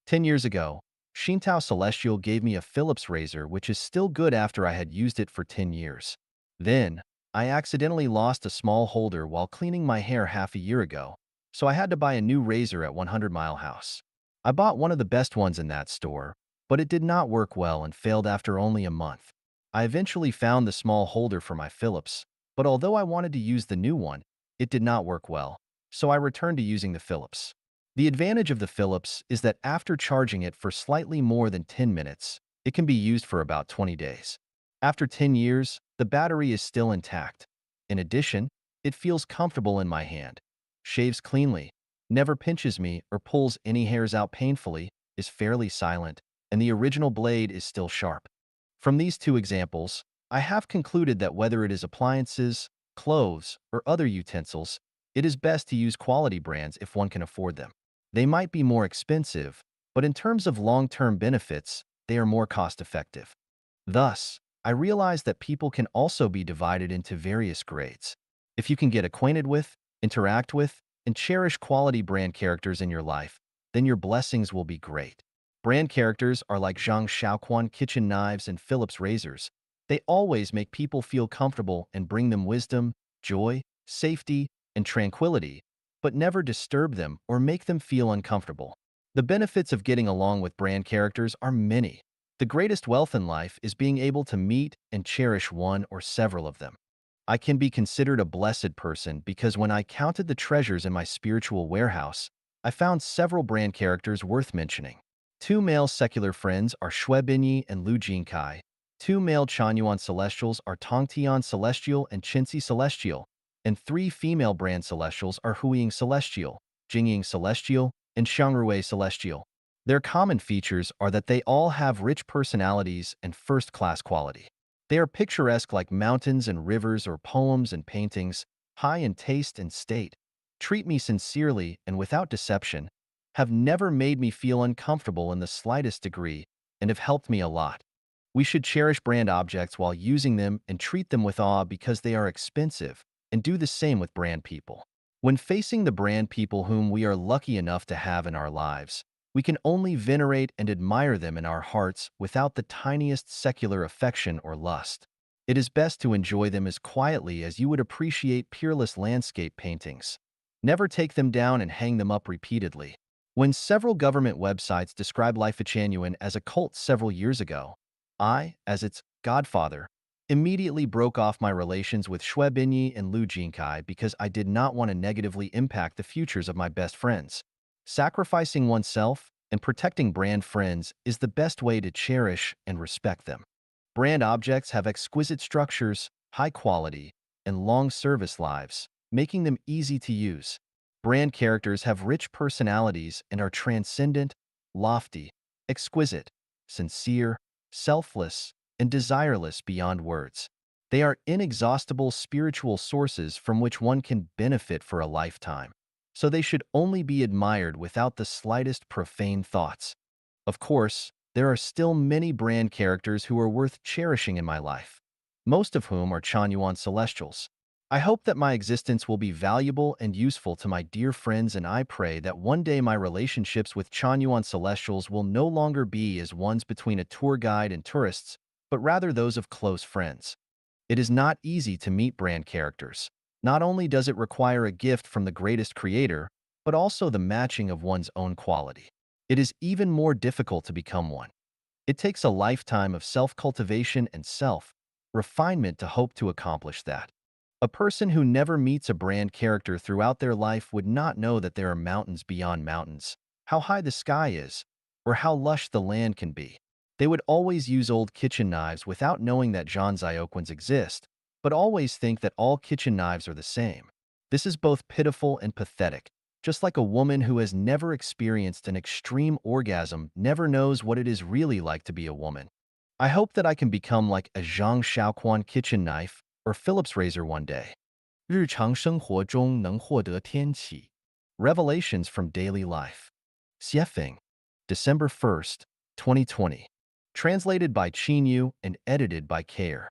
10 years ago, Xintao Celestial gave me a Philips razor which is still good after I had used it for 10 years. Then, I accidentally lost a small holder while cleaning my hair half a year ago, so I had to buy a new razor at 100 Mile House. I bought one of the best ones in that store, but it did not work well and failed after only a month. I eventually found the small holder for my Philips, but although I wanted to use the new one, it did not work well, so I returned to using the Philips. The advantage of the Philips is that after charging it for slightly more than 10 minutes, it can be used for about 20 days. After 10 years, the battery is still intact. In addition, it feels comfortable in my hand, shaves cleanly, never pinches me or pulls any hairs out painfully, is fairly silent, and the original blade is still sharp. From these two examples, I have concluded that whether it is appliances, clothes, or other utensils, it is best to use quality brands if one can afford them. They might be more expensive, but in terms of long-term benefits, they are more cost-effective. Thus, I realized that people can also be divided into various grades. If you can get acquainted with, interact with, and cherish quality brand characters in your life, then your blessings will be great. Brand characters are like Zhang Shaoquan kitchen knives and Philips razors. They always make people feel comfortable and bring them wisdom, joy, safety, and tranquility, but never disturb them or make them feel uncomfortable. The benefits of getting along with brand characters are many. The greatest wealth in life is being able to meet and cherish one or several of them. I can be considered a blessed person because when I counted the treasures in my spiritual warehouse, I found several brand characters worth mentioning. Two male secular friends are Shui Binyi and Lu Jinkai. Two male Chanyuan celestials are Tongtian Celestial and Qinxi Celestial. And three female brand celestials are Huiying Celestial, Jingying Celestial, and Xiangrui Celestial. Their common features are that they all have rich personalities and first-class quality. They are picturesque like mountains and rivers or poems and paintings, high in taste and state, treat me sincerely and without deception, have never made me feel uncomfortable in the slightest degree, and have helped me a lot. We should cherish brand objects while using them and treat them with awe because they are expensive, and do the same with brand people. When facing the brand people whom we are lucky enough to have in our lives, we can only venerate and admire them in our hearts without the tiniest secular affection or lust. It is best to enjoy them as quietly as you would appreciate peerless landscape paintings. Never take them down and hang them up repeatedly. When several government websites described Life-Chanuan as a cult several years ago, I, as its godfather, immediately broke off my relations with Shui Binyi and Lu Jinkai because I did not want to negatively impact the futures of my best friends. Sacrificing oneself and protecting brand friends is the best way to cherish and respect them. Brand objects have exquisite structures, high quality, and long service lives, making them easy to use. Brand characters have rich personalities and are transcendent, lofty, exquisite, sincere, selfless, and desireless beyond words. They are inexhaustible spiritual sources from which one can benefit for a lifetime. So they should only be admired without the slightest profane thoughts. Of course, there are still many brand characters who are worth cherishing in my life, most of whom are Chanyuan Celestials. I hope that my existence will be valuable and useful to my dear friends, and I pray that one day my relationships with Chanyuan Celestials will no longer be as ones between a tour guide and tourists, but rather those of close friends. It is not easy to meet brand characters. Not only does it require a gift from the greatest creator, but also the matching of one's own quality. It is even more difficult to become one. It takes a lifetime of self-cultivation and self-refinement to hope to accomplish that. A person who never meets a brand character throughout their life would not know that there are mountains beyond mountains, how high the sky is, or how lush the land can be. They would always use old kitchen knives without knowing that Zhangzioquans exist, but always think that all kitchen knives are the same. This is both pitiful and pathetic. Just like a woman who has never experienced an extreme orgasm never knows what it is really like to be a woman. I hope that I can become like a Zhang Shaoquan kitchen knife or Phillips razor one day. 日常生活中能获得天启。Revelations from Daily Life. Xiefeng, December 1st, 2020. Translated by Qinyu and edited by Care.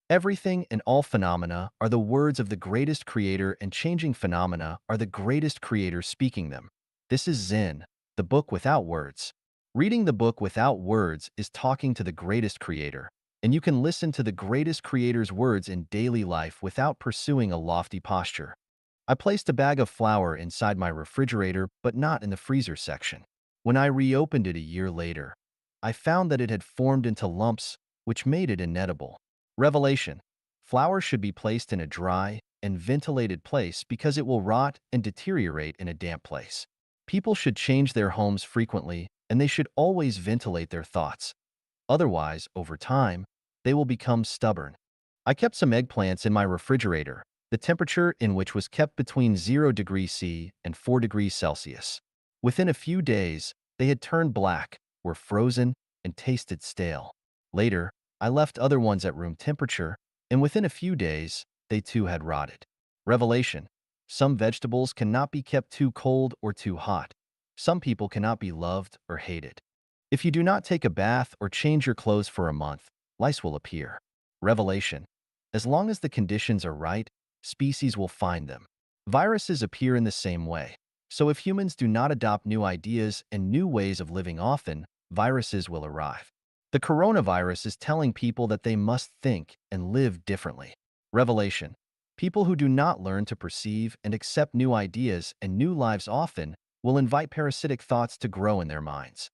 Everything and all phenomena are the words of the greatest creator, and changing phenomena are the greatest creator speaking them. This is Zen, the book without words. Reading the book without words is talking to the greatest creator, and you can listen to the greatest creator's words in daily life without pursuing a lofty posture. I placed a bag of flour inside my refrigerator, but not in the freezer section. When I reopened it a year later, I found that it had formed into lumps, which made it inedible. Revelation. Flour should be placed in a dry and ventilated place because it will rot and deteriorate in a damp place. People should change their homes frequently, and they should always ventilate their thoughts. Otherwise, over time, they will become stubborn. I kept some eggplants in my refrigerator, the temperature in which was kept between 0 degrees C and 4 degrees Celsius. Within a few days, they had turned black, were frozen, and tasted stale. Later, I left other ones at room temperature, and within a few days, they too had rotted. Revelation. Some vegetables cannot be kept too cold or too hot. Some people cannot be loved or hated. If you do not take a bath or change your clothes for a month, lice will appear. Revelation. As long as the conditions are right, species will find them. Viruses appear in the same way. So if humans do not adopt new ideas and new ways of living often, viruses will arrive. The coronavirus is telling people that they must think and live differently. Revelation. People who do not learn to perceive and accept new ideas and new lives often will invite parasitic thoughts to grow in their minds.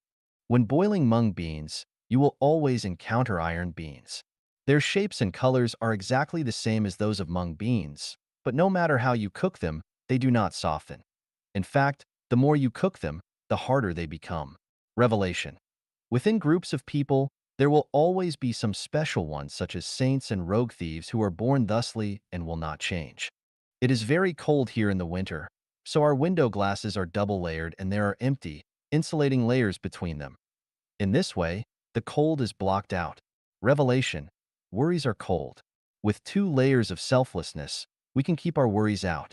When boiling mung beans, you will always encounter iron beans. Their shapes and colors are exactly the same as those of mung beans, but no matter how you cook them, they do not soften. In fact, the more you cook them, the harder they become. Revelation. Within groups of people, there will always be some special ones such as saints and rogue thieves who are born thusly and will not change. It is very cold here in the winter, so our window glasses are double layered and there are empty, insulating layers between them. In this way, the cold is blocked out. Revelation. Worries are cold. With 2 layers of selflessness, we can keep our worries out.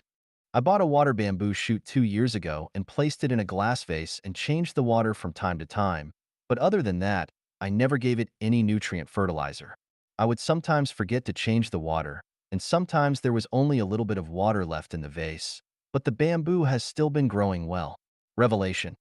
I bought a water bamboo shoot 2 years ago and placed it in a glass vase and changed the water from time to time, but other than that, I never gave it any nutrient fertilizer. I would sometimes forget to change the water, and sometimes there was only a little bit of water left in the vase, but the bamboo has still been growing well. Revelation.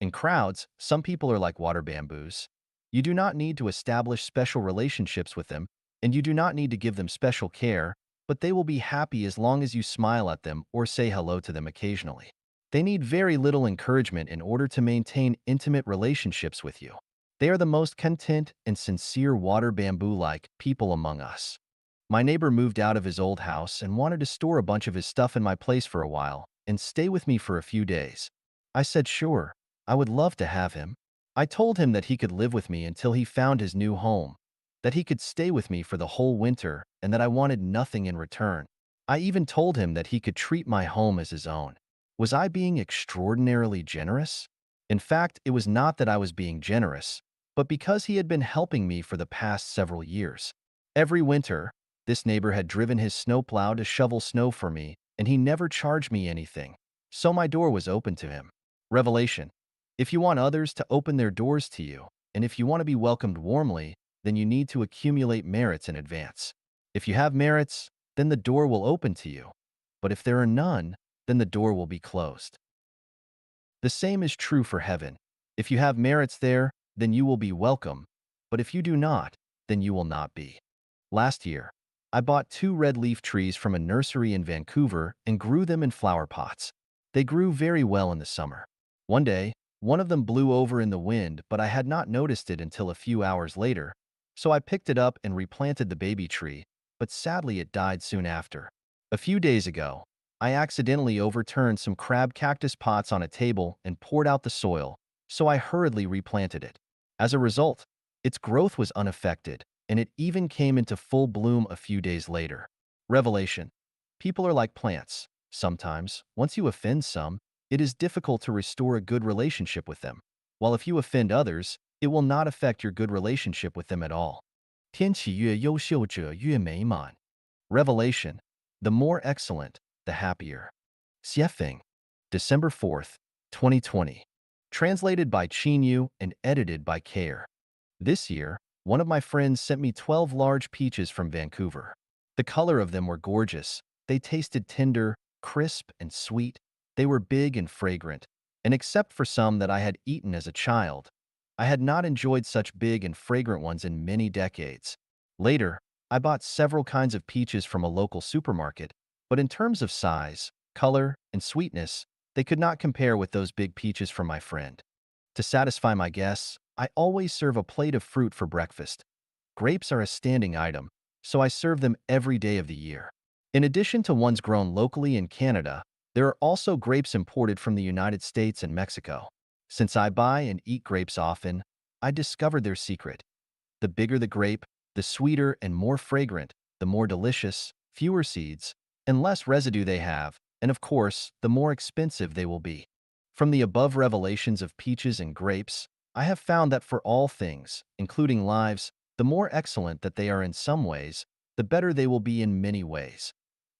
In crowds, some people are like water bamboos. You do not need to establish special relationships with them, and you do not need to give them special care, but they will be happy as long as you smile at them or say hello to them occasionally. They need very little encouragement in order to maintain intimate relationships with you. They are the most content and sincere water bamboo-like people among us. My neighbor moved out of his old house and wanted to store a bunch of his stuff in my place for a while and stay with me for a few days. I said sure, I would love to have him. I told him that he could live with me until he found his new home, that he could stay with me for the whole winter, and that I wanted nothing in return. I even told him that he could treat my home as his own. Was I being extraordinarily generous? In fact, it was not that I was being generous, but because he had been helping me for the past several years. Every winter, this neighbor had driven his snowplow to shovel snow for me, and he never charged me anything, so my door was open to him. Revelation. If you want others to open their doors to you, and if you want to be welcomed warmly, then you need to accumulate merits in advance. If you have merits, then the door will open to you. But if there are none, then the door will be closed. The same is true for heaven. If you have merits there, then you will be welcome, but if you do not, then you will not be. Last year, I bought 2 red leaf trees from a nursery in Vancouver and grew them in flower pots. They grew very well in the summer. One day, one of them blew over in the wind, but I had not noticed it until a few hours later, so I picked it up and replanted the baby tree, but sadly it died soon after. A few days ago, I accidentally overturned some crab cactus pots on a table and poured out the soil, so I hurriedly replanted it. As a result, its growth was unaffected, and it even came into full bloom a few days later. Revelation. People are like plants. Sometimes, once you offend some, it is difficult to restore a good relationship with them, while if you offend others, it will not affect your good relationship with them at all. 天气越优秀者越美满. Revelation. The more excellent, the happier. Xiefeng. December 4th, 2020. Translated by Qin Yu and edited by Care. This year, one of my friends sent me 12 large peaches from Vancouver. The color of them were gorgeous. They tasted tender, crisp, and sweet. They were big and fragrant, and except for some that I had eaten as a child, I had not enjoyed such big and fragrant ones in many decades. Later, I bought several kinds of peaches from a local supermarket, but in terms of size, color, and sweetness, they could not compare with those big peaches from my friend. To satisfy my guests, I always serve a plate of fruit for breakfast. Grapes are a standing item, so I serve them every day of the year. In addition to ones grown locally in Canada, there are also grapes imported from the United States and Mexico. Since I buy and eat grapes often, I discovered their secret. The bigger the grape, the sweeter and more fragrant, the more delicious, fewer seeds, and less residue they have, and of course, the more expensive they will be. From the above revelations of peaches and grapes, I have found that for all things, including lives, the more excellent that they are in some ways, the better they will be in many ways.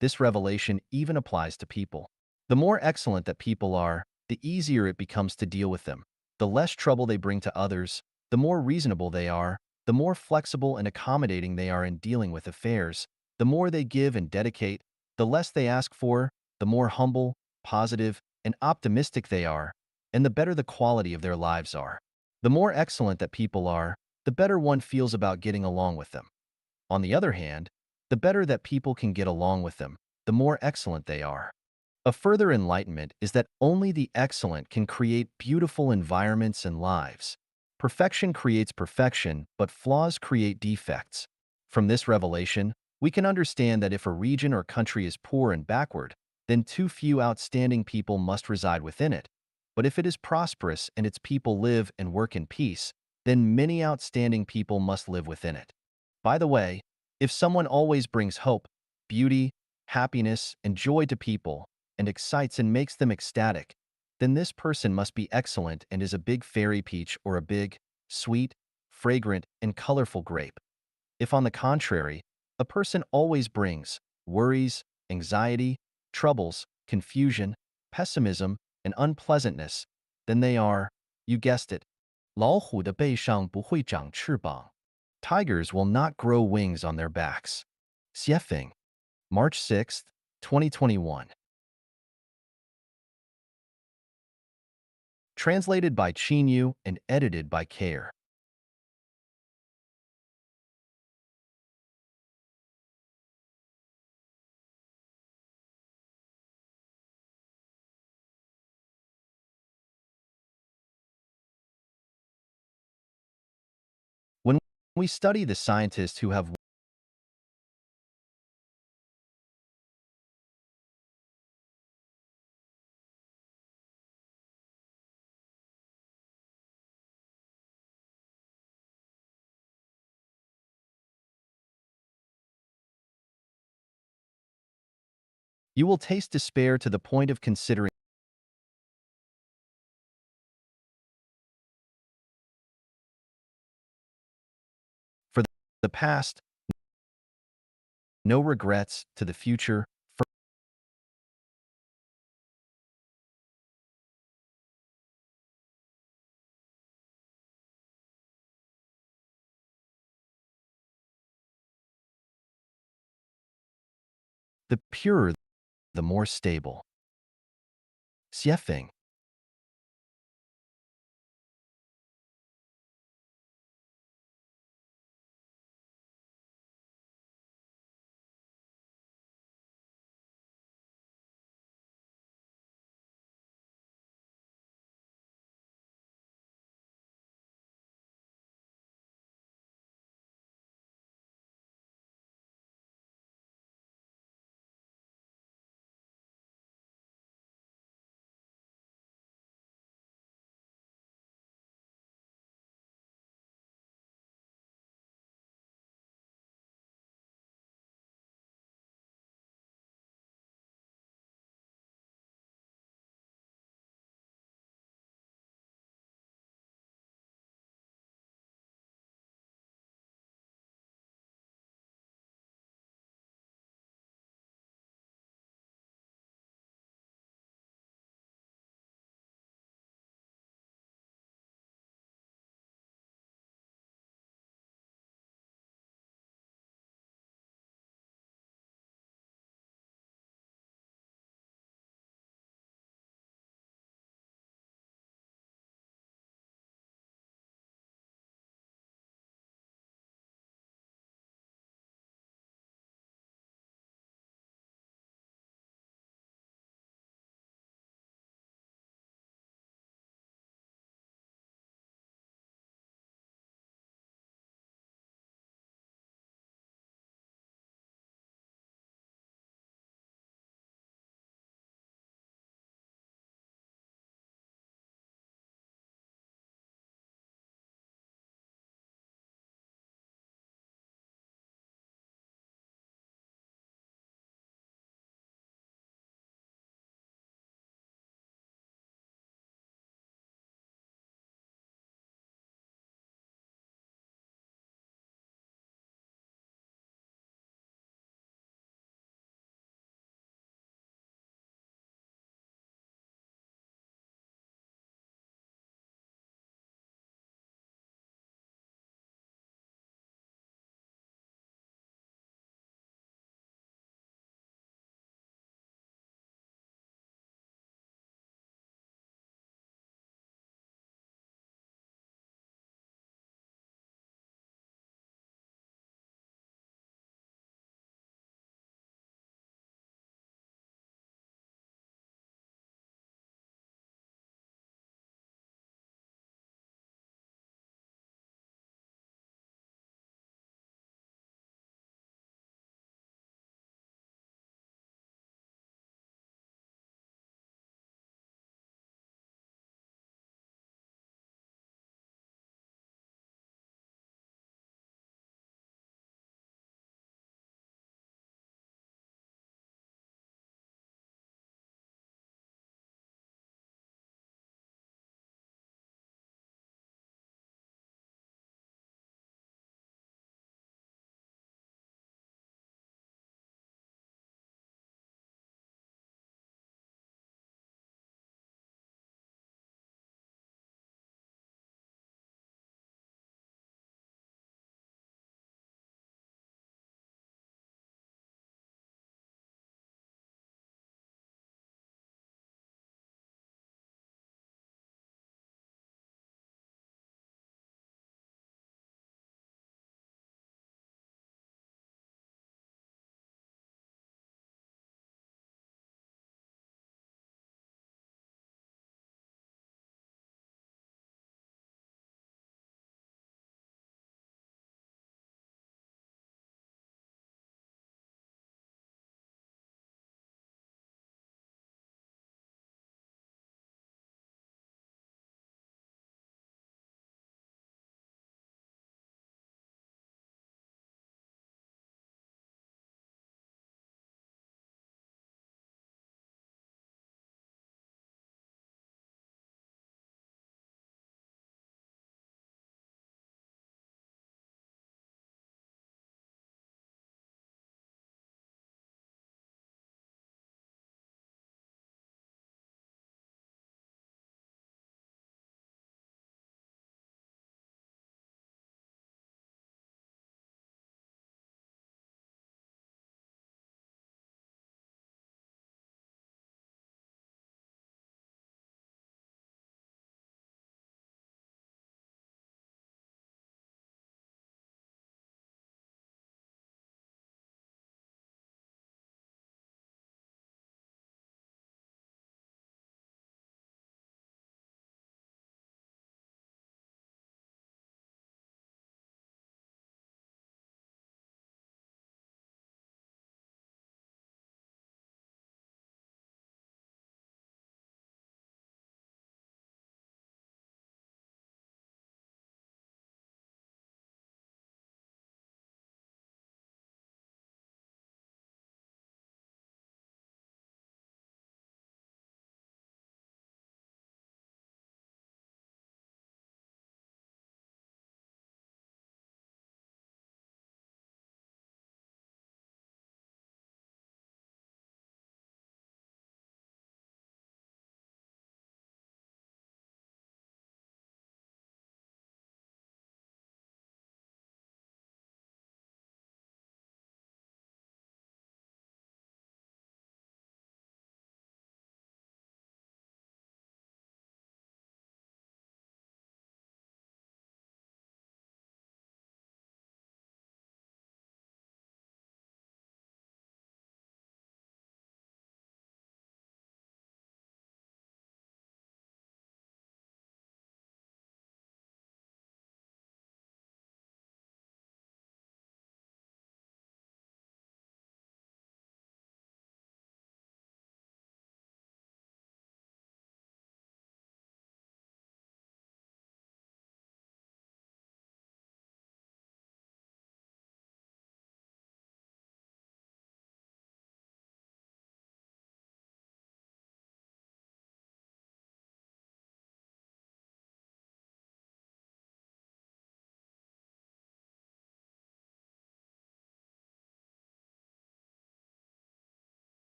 This revelation even applies to people. The more excellent that people are, the easier it becomes to deal with them. The less trouble they bring to others, the more reasonable they are, the more flexible and accommodating they are in dealing with affairs, the more they give and dedicate, the less they ask for, the more humble, positive, and optimistic they are, and the better the quality of their lives are. The more excellent that people are, the better one feels about getting along with them. On the other hand, the better that people can get along with them, the more excellent they are. A further enlightenment is that only the excellent can create beautiful environments and lives. Perfection creates perfection, but flaws create defects. From this revelation, we can understand that if a region or country is poor and backward, then too few outstanding people must reside within it. But if it is prosperous and its people live and work in peace, then many outstanding people must live within it. By the way, if someone always brings hope, beauty, happiness, and joy to people, and excites and makes them ecstatic, then this person must be excellent and is a big fairy peach or a big, sweet, fragrant, and colorful grape. If, on the contrary, a person always brings worries, anxiety, troubles, confusion, pessimism, and unpleasantness, then they are, you guessed it, 老虎的背上不会长翅膀. Tigers will not grow wings on their backs. Xiefeng. March 6th, 2021. Translated by Qin Yu and edited by Care. When we study the scientists who have you will taste despair to the point of considering the past, no regrets to the future. The purer, the more stable. Xiefeng.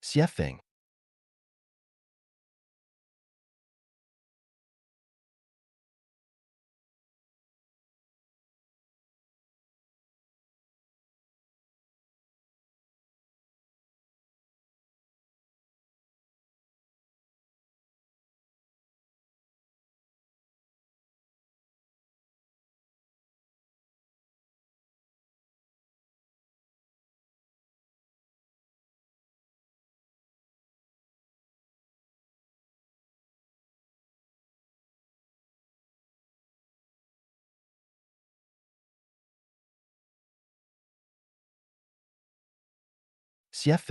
Xiefeng. Xiefeng.